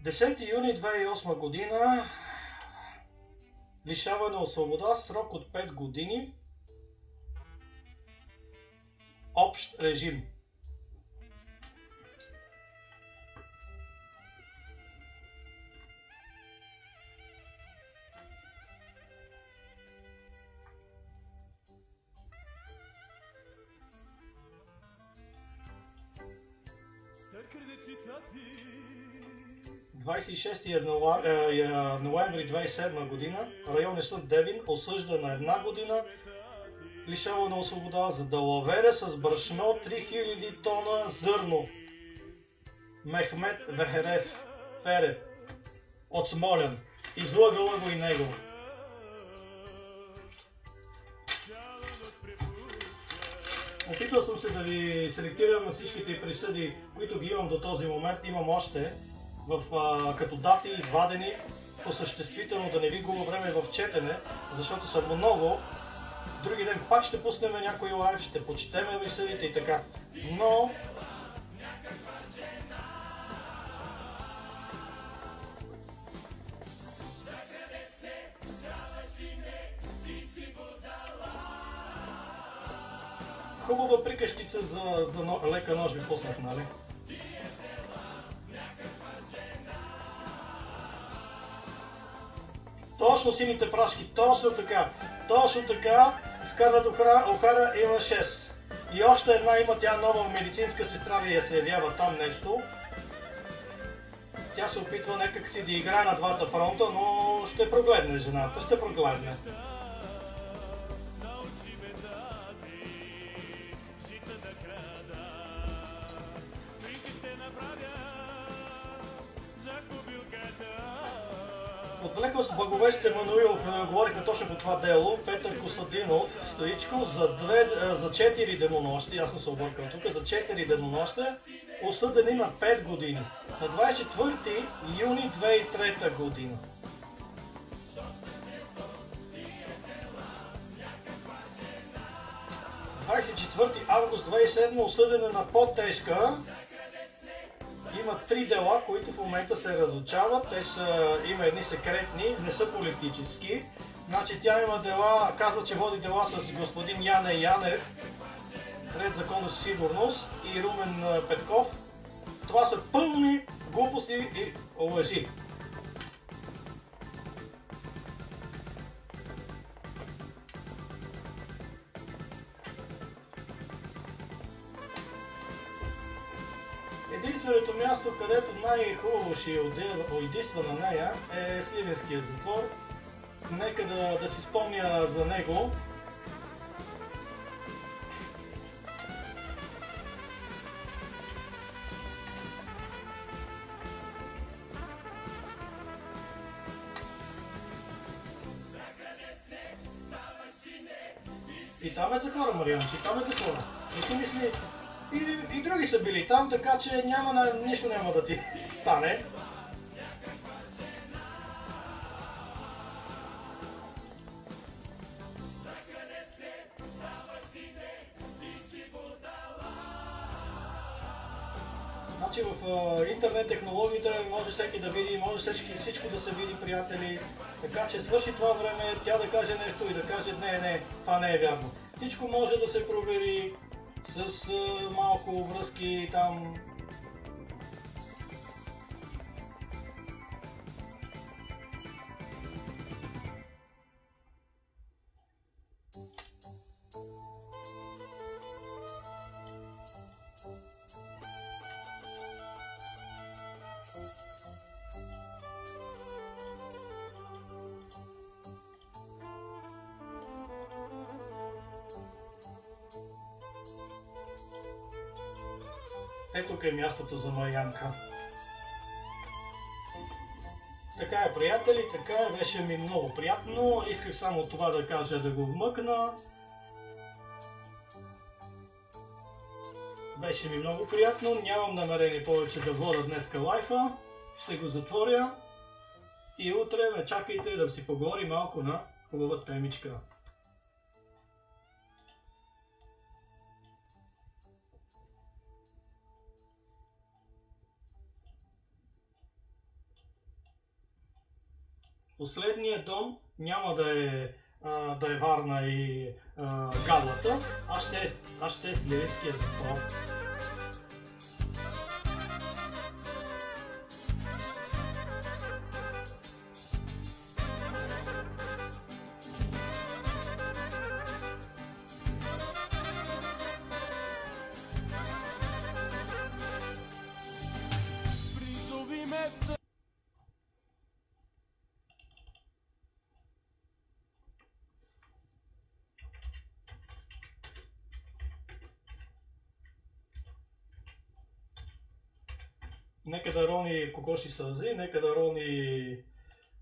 Десети юни 2008 година лишаване от свобода, срок от 5 години. общ режим.
Стъркърде цитати
26 ноември 2007 година районен съд Девин осъжда на 1 година лишаване на свобода за далавера с брашно 3000 тона зърно. Мехмет Ферев от Смолян. Излъгала го и него. Опитал съм се да ви селектирам на всичките присъди, които ги имам до този момент. Имам още като дати извадени по съществително, да не ви губя време в четене, защото са много. Други ден пак ще пуснем някой лайв, ще почетем присъдите и така. Но хубава приказкица за лека нож ви пуснах, нали? Точно сините прашки, точно така, Скарлет Охара има 6. И още една има, тя нова медицинска сестра ли се явява там нещо. Тя се опитва някак си да играе на двата фронта, но ще прогледне жената, ще прогледне. Отвлекал с Благовестите Мануилов говорихме точно по това дело. Петър Костадинов Стоичко за 4 денонощи, аз съм се объркал тук, за 4 денонощи, осъдени на 5 години. На 24 юни 2003 година. На 24 август 2007 осъдена на по-тежка. Има 3 дела, които в момента се разучават. Има едни секретни, не са политически. Значи тя има дела, казва, че води дела с господин Яне Янев, Ред, законност и сигурност, и Румен Петков. Това са пълни глупости и лъжи. Единственото място, където най-хубаво ще ойдисва на нея е Сливенския затвор. Нека да си спомня за него. И там е за хора, Марианчи, там е за хора. Не си мисли... И други са били там, така че нищо няма да ти стане. Значи в интернет технологиите може всеки да види, може всичко да се види, приятели. Така че свърши това време, тя да каже нещо и да каже не, това не е вярно. Всичко може да се провери с малко връзки там. Ето е мястото за Маянка. Така е, приятели, така беше ми много приятно. Исках само това да кажа, да го вмъкна. Беше ми много приятно. Нямам намерение повече да водя днеска лайфа. Ще го затворя. И утре ме чакайте да си поговори малко на хубава темичка. Последният дом няма да е да е Варна и Галата, аз ще е Сливенския затвор. Нека да рони кокоши сълзи, нека да рони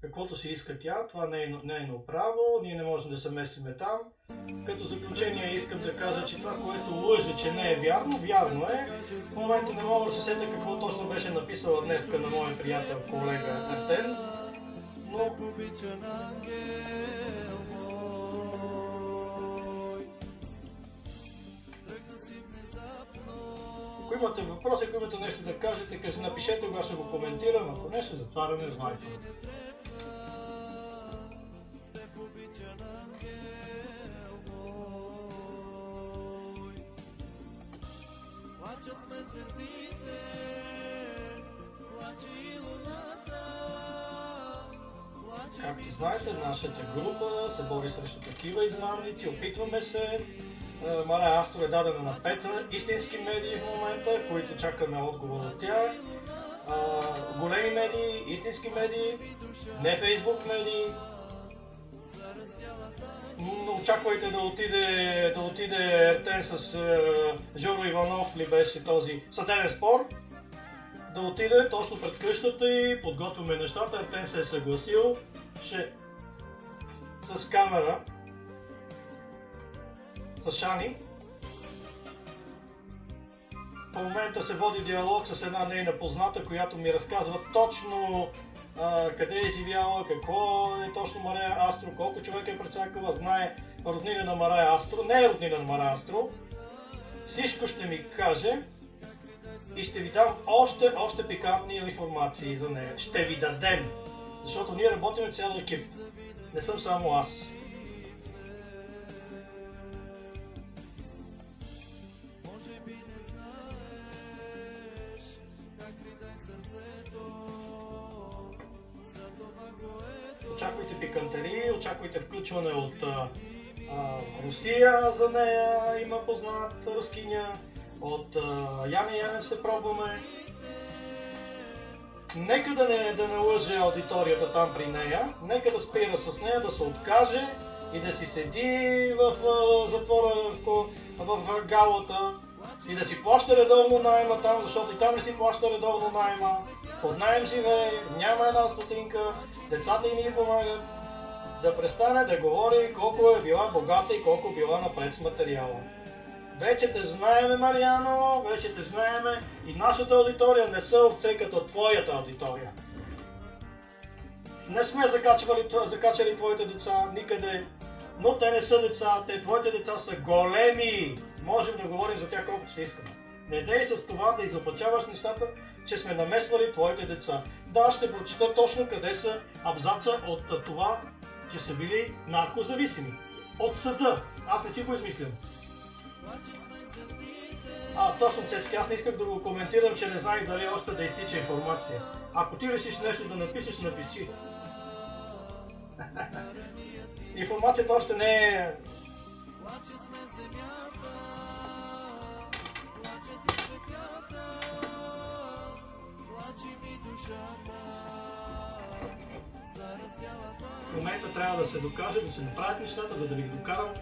каквото си иска тя, това не е нейно право, ние не можем да се месиме там. Като заключение искам да кажа, че това, което лъже, че не е вярно, вярно е. В момента не мога да се сетя какво точно беше написала днеска на моя приятел, колега Артен, но... Ако имате въпроси, ако имате нещо да кажете, напишете го, аз ще го коментирам, ако не ще затваряме Viber. Както знаете, нашата група се бори срещу такива измамници, опитваме се. Мария Астор е дадена на 5 истински медии в момента, които чакаме отговор от тях. Големи медии, истински медии, не Фейсбук медии. Очаквайте да отиде Артен с Жоро Иванов, ли беше този съдебен спор. Да отиде точно пред къщата и подготвяме нещата. Артен се е съгласил. С камера. С Шани. В момента се води диалог с една нейна позната, която ми разказва точно къде е живяла, какво е точно Мария Астро, колко човек е прецакала, знае роднина на Мария Астро. Не е роднина на Мария Астро. Всичко ще ми каже и ще ви дам още пикантни информации за нея. Ще ви дадем, защото ние работим цял екип. Не съм само аз. Очаквайте пикантерии, очаквайте включване от Русия за нея, има познат рускиня, от Яне Янев се пробваме. Нека да не лъже аудиторията там при нея, нека да спира с нея, да се откаже и да си седи в затвора в Галата и да си плаща редовно найма там, защото и там не си плаща редовно найма. Под найем живее, няма една стотинка, децата им ни помагат. Да престане да говори колко е била богата и колко била напред с материала. Вече те знаеме, Мариано, вече те знаеме и нашата аудитория не са овце като твоята аудитория. Не сме закачали твоите деца никъде, но те не са деца, твоите деца са големи. Можем да говорим за тях колкото си искаме. Не дей с това да изопачаваш нещата, че сме намесвали твоите деца. Да, ще прочита точно къде са абзаца от това, че са били наркозависими. От съда. Аз не си го измислям. Точно, Цецки, аз не исках да го коментирам, че не знаех дали още да изтича информация. Ако ти решиш нещо да напишеш, напиши. Информацията още не е... В момента трябва да се докаже, да се направят нещата, за да ви докарам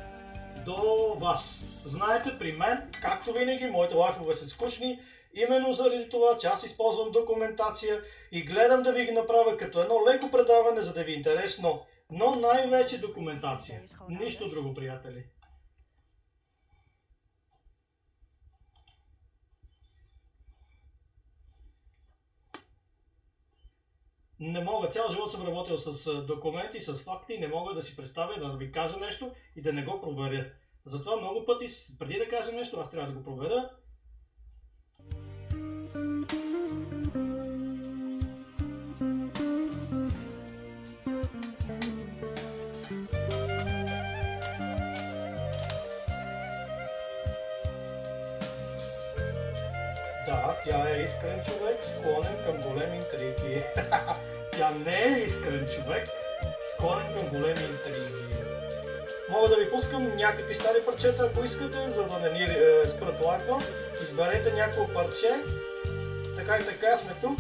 до вас. Знаете, при мен, както винаги, моите лайфове са скучни, именно заради това, че аз използвам документация и гледам да ви ги направя като едно леко предаване, за да ви е интересно, но най-вече документация. Нищо друго, приятели. Не мога, цял живот съм работил с документи, с факти, не мога да си представя да ви кажа нещо и да не го проверя. Затова много пъти, преди да кажа нещо, аз трябва да го проверя. Да, тя е искрен човек, склонен към големи интриги. Тя не е искрен човек, склонен към големи интриги. Мога да ви пускам някакви стари парчета, ако искате, за да не ни спрат лайфа. Изберете някакво парче. Така и така сме тук.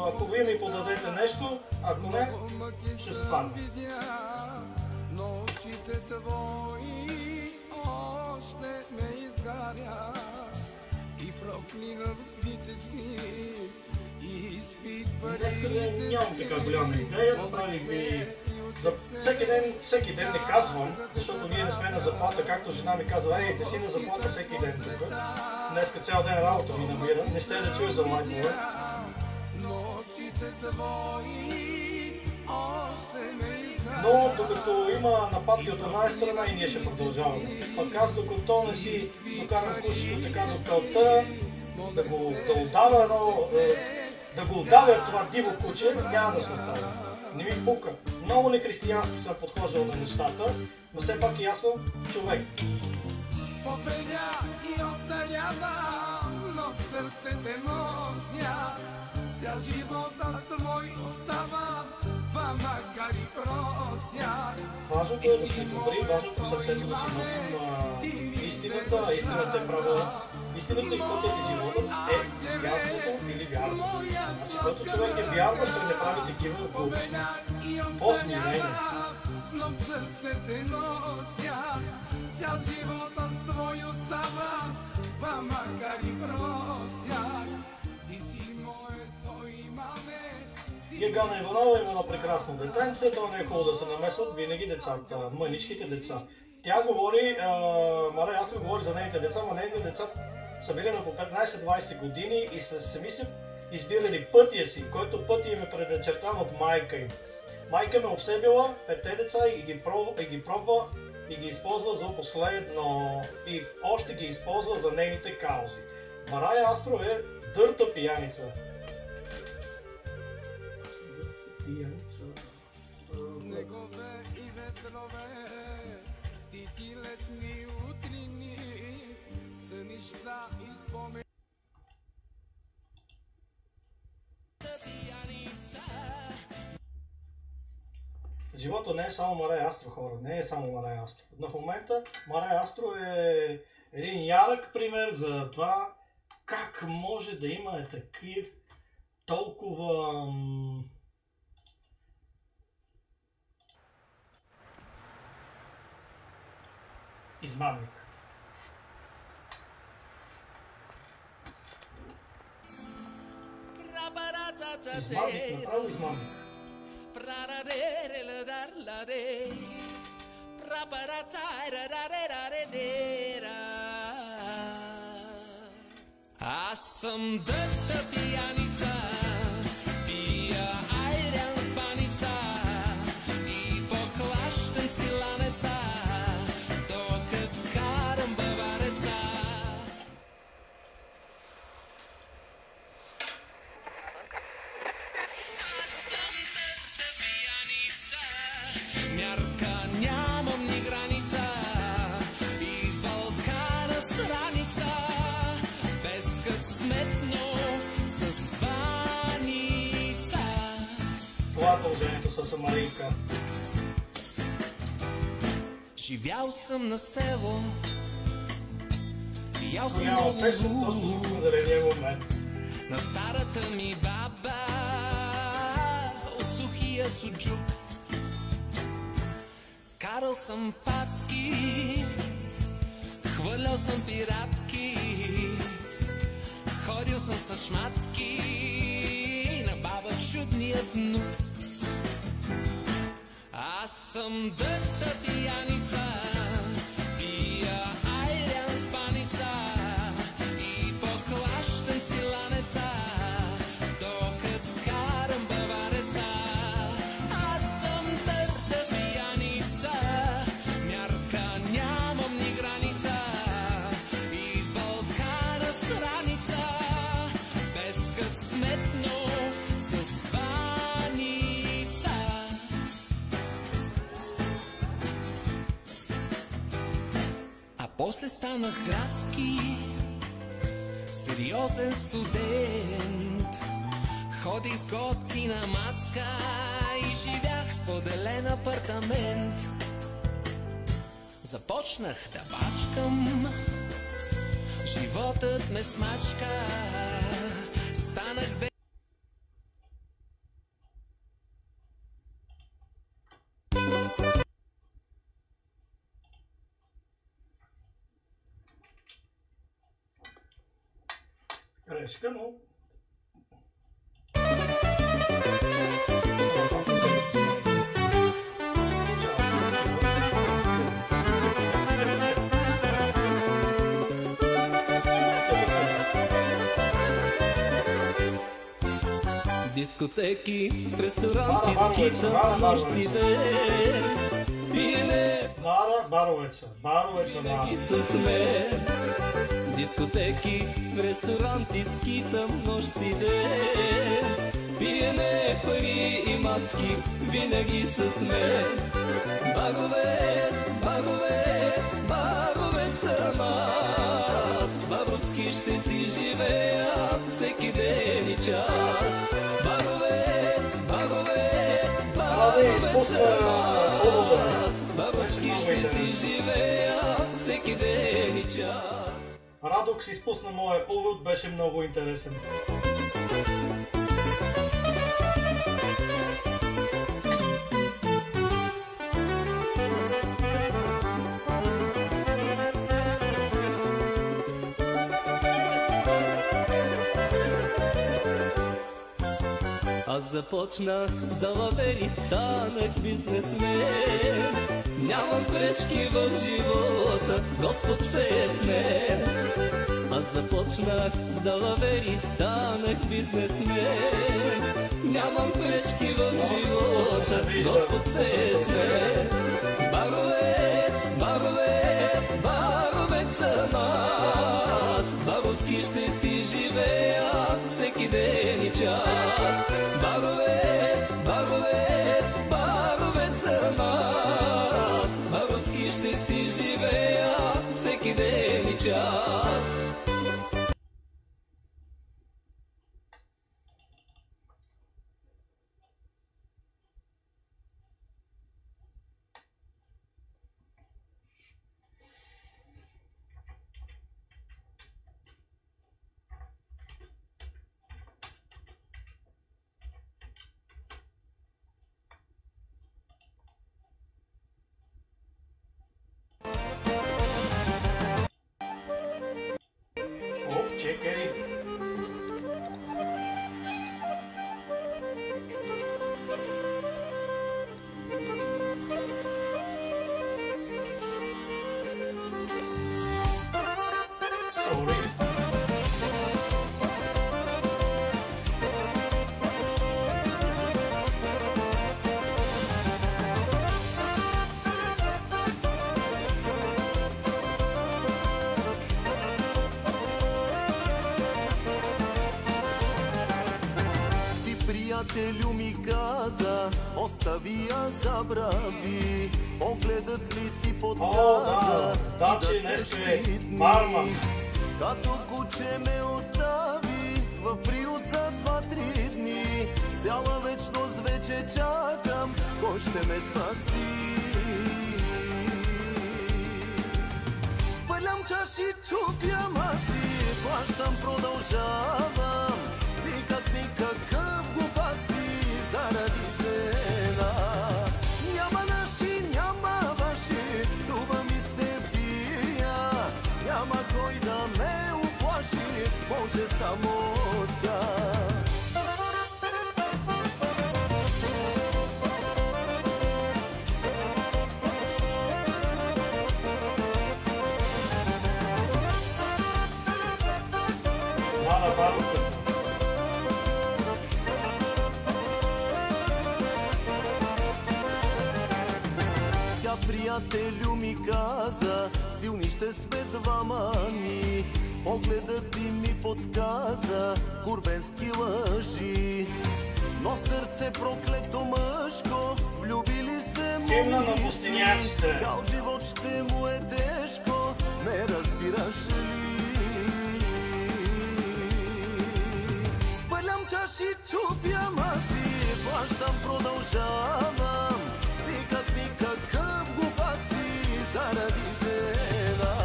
Ако вие ми подадете нещо, ако не, ще стане.
Но очите твои още ме изгаря и проклинам дните си и изпих парите.
Нямам така голяма идея, направих ви за всеки ден не казвам, защото ние не сме на заплата, както жена ми казва, ей, не си на заплата всеки ден тук. Днеска цял ден работа ми намира, не сте да чуя за лайфове. Но докато има нападки от една страна и ние ще продължаваме. Пък аз докато не си докарам кучето така до кълта, да го удавя това диво куче, няма да се оставя. Не ми пука. Много нехристиянски съм подхождал на нещата, но все пак и аз съм човек.
Попеля и остарявам, но в сърце те нося. Цял живот аз твой остава, па макар и прося.
Важното е да сме добри, важното в сърцето да си носим истината, истината е права. Истината и пътят и животът е вярството или вярването. Значи, който човек е вярващ, ще не прави такива глупости. По-смирение.
Но в сърце те нося, цял живот аз твой остава, па макар и прося. Ти си моето имаме.
Гергана Иванова има едно прекрасно детенце, то не е хубаво да се намесват винаги децата, мънишките деца. Тя говори, Мария Астро говори за нейните деца, но нейните деца са били на по 15-20 години и сами са избирали пътя си, който път им е предначертан от майка им. Майка ме обсебила 5 деца и ги пробва и ги използва за последно и още ги използва за нейните каузи. Мария Астро е дърта пияница.
Снегове и ветрове, тихи летни утрини, са неща и спомени.
Живота не е само Мария Астро, хора, не е само Мария Астро. На момента Мария Астро е един ярък пример за това как може да има такив толкова измамник. Измамник, направо измамник.
Аз съм дърта пияница, пия айрян с баница и поклащам си ланеца, докато карам бавареца. Аз съм дърта пияница, мярка нямам ни граница и Балкана с раница. Безкъсметно с баница.
Това е положението с Марийка.
Живял съм на село, ял съм
Няма
много
песен, точно заради него момент.
на старата ми баба от сухия суджук. Карал съм патки, хвърлял съм пиратки, ходил съм с шматки на баба чудния внук. Аз съм дърта пияница, пия айрян с баница и поклащам си ланеца, докато карам бавареца. Аз съм дърта пияница, мярка нямам ни граница и Балкана с раница, безкъсметно с баница. А после станах градски,
Сериозен студент, ходих с готина мацка и живях в споделен апартамент. Започнах да бачкам, животът ме смачка, станах де...
Грешка, но...
Дискотеки, ресторанти, скита, нощите, пиене,
Баровеца,
винаги с мен. Дискотеки, ресторанти, скитам нощите, пиене, пари и мацки, винаги с мен. Баровец, баровец, баровец съм аз, баровски ще си живея всеки ден и час. Баровец, баровец, баровец съм аз, баровски ще си живея всеки ден и час.
Радокс изпусна моя увод, беше много интересен.
Аз започнах да лавери, станах бизнесмен. Нямам пречки в живота, Господ все е с мен. Аз започнах с далавери, станах бизнесмен. Нямам пречки в живота, Господ все е с мен. Баровец, баровец, баровец съм аз, баровски ще си живея всеки ден и час. Баровец, баровец, баровец съм аз, баровски ще си живея всеки ден и час.
Чекери. Sorry.
Приятелю ми каза, остави я забрави, погледът ли ти подсказа,
да, че нещо е барман.
Като куче ме остави в приют за 2-3 дни, цяла вечност вече чакам, кой ще ме спаси. Хвърлям чаши, чупя маси, плащам, продължавам, викат ми какъв глупак си заради жена. Няма наши, няма ваши, зуба ми се бия, няма кой да ме уплаши, може само тя. Приятелю ми каза, силни ще сме двама ни, погледът ти ми подсказа, курбенски лъжи. Но сърце проклето мъжко, влюбили се мои, цял живот ще му е тежко, не разбираш ли? чупя маси, плащам, продължавам. Викат ми какъв глупак си заради жена.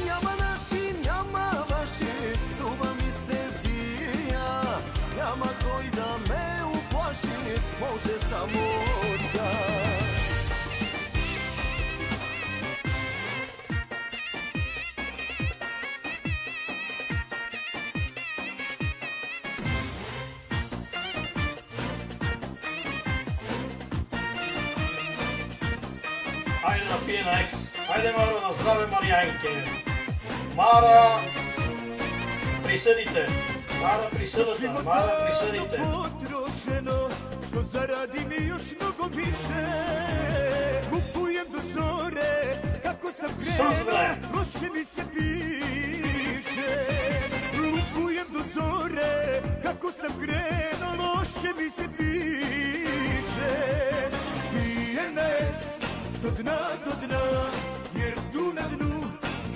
Няма наши, няма ваши, зуба ми се бия. Няма кой да ме уплаши, може само да.
Айде да пие на екс. Айде, Маро, на здраве, Мариянке. Мара, присъдите. Мара, присъдата. Мара, присъдите.
Потрошено, što zaradi mi još mnogo više. Kupujem do zore, kako sam krenuo, loše mi se piše. Kupujem do zore, kako sam krenuo, loše mi se piše. Pijem na es, do dna, jer tu na dnu,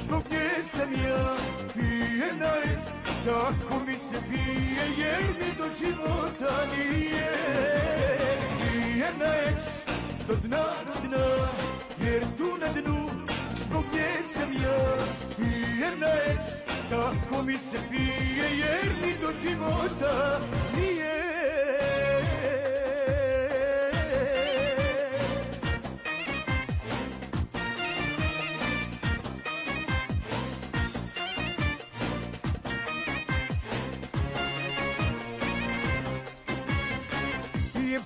zbog nje sam ja. Pijem na es, tako mi se pije, jer mi do života nije. Pijem na eks, do dna, jer tu na dnu, zbog nje sam ja. Pijem na eks, tako mi se pije, jer mi do života nije.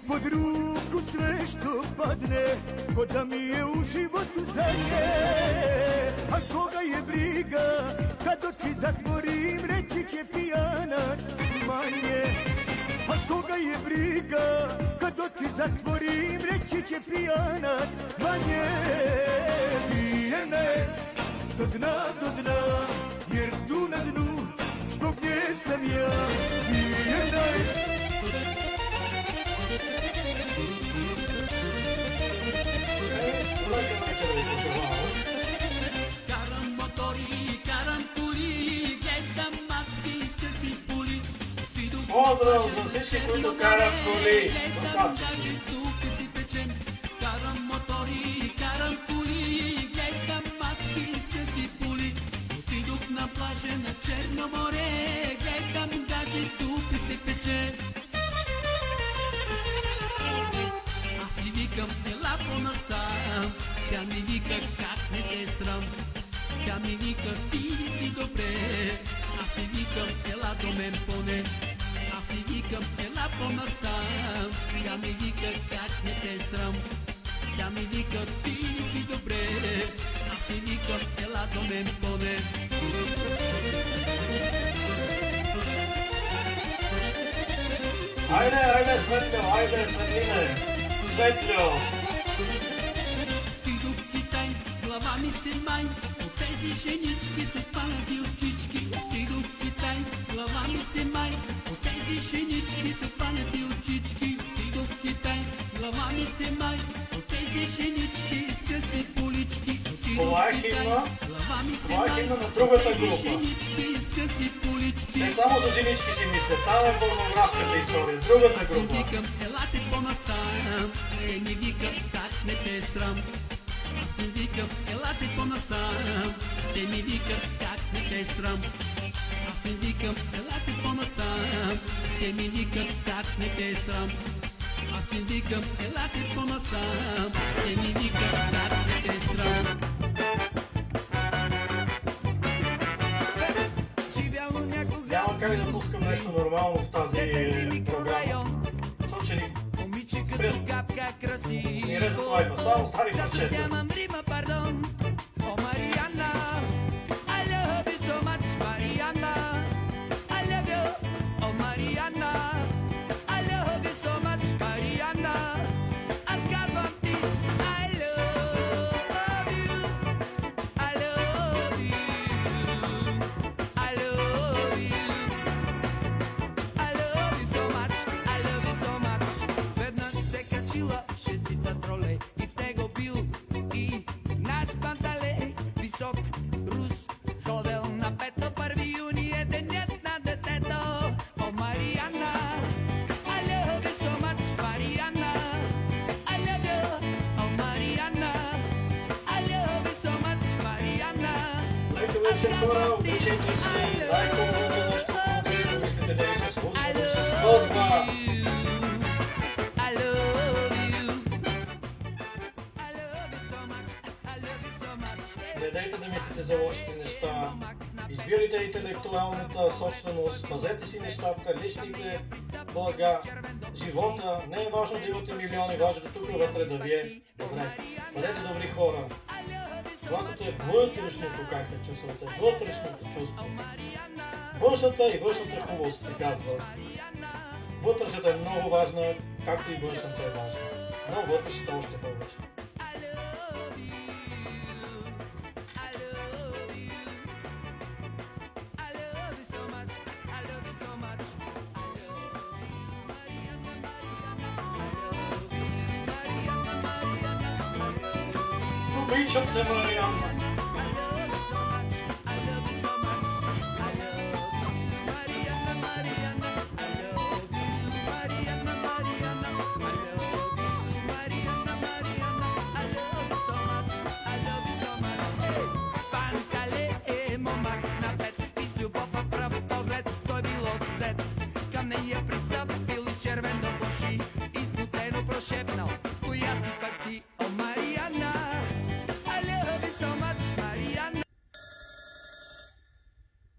Pod ruku sve što padne, ko da mi je u životu zadnje. A koga je briga, kad oči zatvorim, reći će pijanac manje. A koga je briga, kad oči zatvorim, reći će pijanac manje. Pijem na es, do dna, jer tu na dnu, zbog nje sam ja. Pijem na es.
Карам мотори, карам коли, гледам мацки и скъси поли.
Поздрав за всички, които карат коли.
Гледам гадже, тук си печем. Карам мотори, карам коли, гледам мацки и скъси поли. Отидох на плажа на Черно море, гледам гадже, тук си печем. Аз си викам, ела по-насам. Тя ми вика, как не те срам. Тя ми вика, ти си добре. Аз си викам, ела до мен поне. Аз си викам, ела по-насам. Тя ми вика, как не те срам. Тя ми вика, ти си добре. Аз си викам, ела до мен поне.
Айде, Светло, айде, Светлине. Светло.
Глава ми се май, от тези женички са панати очички. Отидох в Китай, глава ми се май, от тези женички са панати очички. Отидох в Китай, глава ми се май, от тези женички с къси полички. Отидох в Китай, глава ми се май, от тези женички с къси полички.
Не само за женички си мисля, там е порнографската история, другата група.
Аз си викам, елате по-насам, те ми викат, как не те срам. Аз им викам, елате по-насам, те ми викат, как не те срам. Аз им викам, елате по-насам, те ми викат, как не те срам. Аз им викам, елате по-насам, те ми викат, как не те срам.
Няма как да пускам нещо нормално в тази програма. Точно ни спрят. Ни резат лайфа, само стари парчета.
Рус ходел на пето, 1 юни е денят на детето. О, Мариана,
вечер, хора, обичайте се, най-хубавото нещо, което мислите да ви се случва, да се сбъдва. Не дайте да мислите за лошите неща, избирайте интелектуалната собственост, пазете си нещата, личните блага, живота. Не е важно да имате милиони, важно е тук вътре да ви е добре. Бъдете добри хора. Когато е вътрешното, как се чувствате, вътрешното чувство. Външната и външната хубавост се казва. Вътрешната е много важна, както и външната е важна. Но вътрешната още по-важна. Обичам те, Марианна.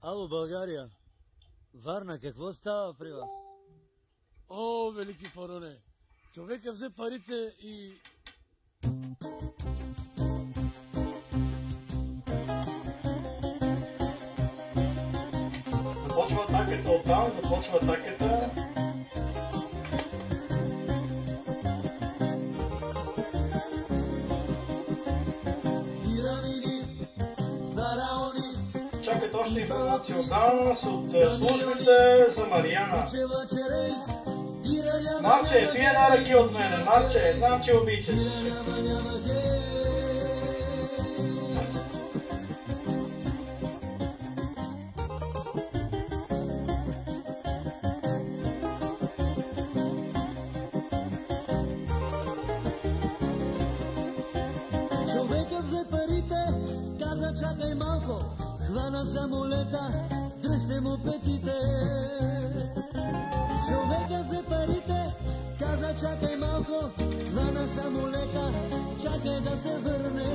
Ало, България! Варна, какво става при вас?
О, велики фароне! Човека взе парите и...
Започва атаката оттам, започва атаката. Чакайте още информация от нас, от службите за Мариана. Марче, пие една ръки от мене. Марче, знам, че обичаш.
Човекът взе парите, каза чакай малко, хвана самолета, дръжте му петите. Човекът взе парите, каза чакай малко, хвана самолета, чакай да се върне.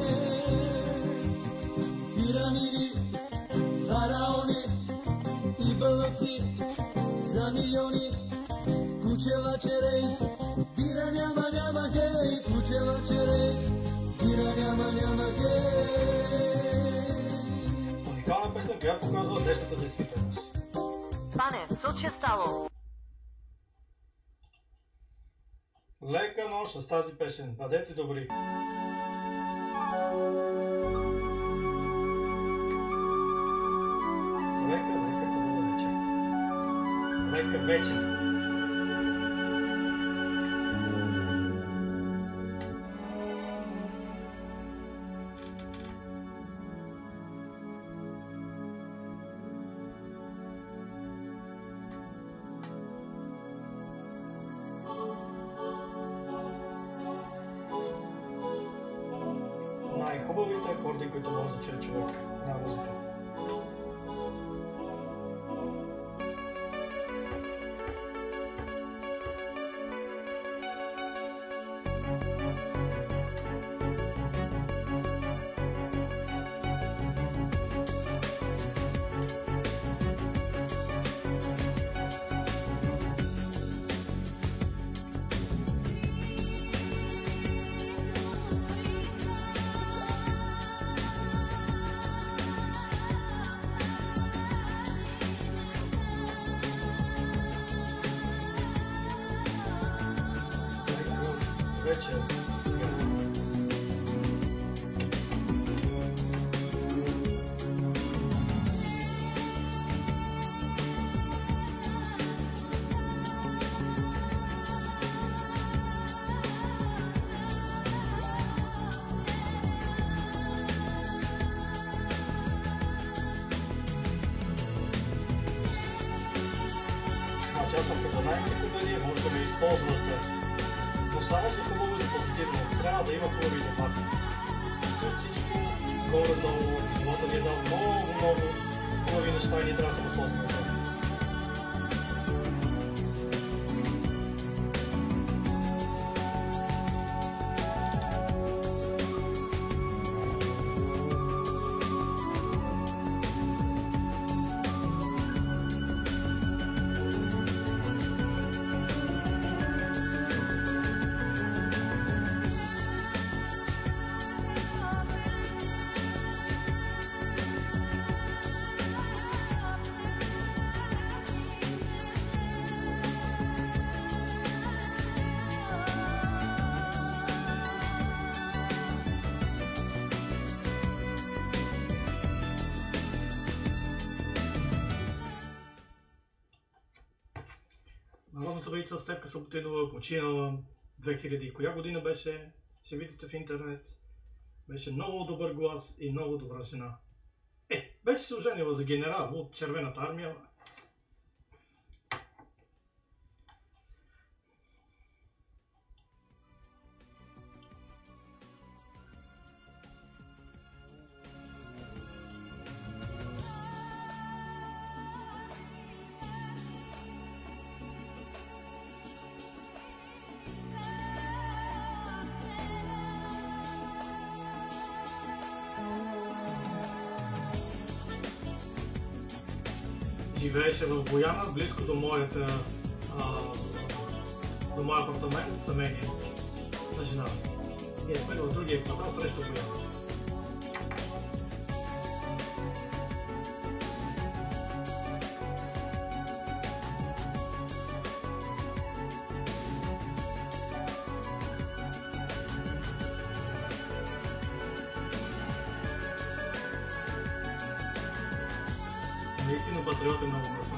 Пирамиди, фараони и бълъци за милиони, кучела черейс, пира няма хей, кучела черейс, пира няма хей.
Уникална песен, която показва днешната действителност.
Пане, случай стало.
Лека нощ с тази песен. Бъдете добри. Лека хубава вечер. Лека вечер. Най-хубавите акорди, които може да чуе човек на музика. Вечер. Значи аз съм като най-хубавия, може да ме използвате. Но само за хубаво и за позитивно. Трябва да има хубави дебати. След всичко, горе-долу живота ни е дал много хубави неща и ние трябва да се възползваме. Народната певица Стефка Съботинова починала 2000 и коя година беше, ще видите в интернет. Беше много добър глас и много добра жена. Беше се оженила за генерал от Червената армия. Живееше в Бояна, близко до моя апартамент, семейния на жена. Ние сме в другия квартал срещу Бояна. Наистина патриот е много мръсна.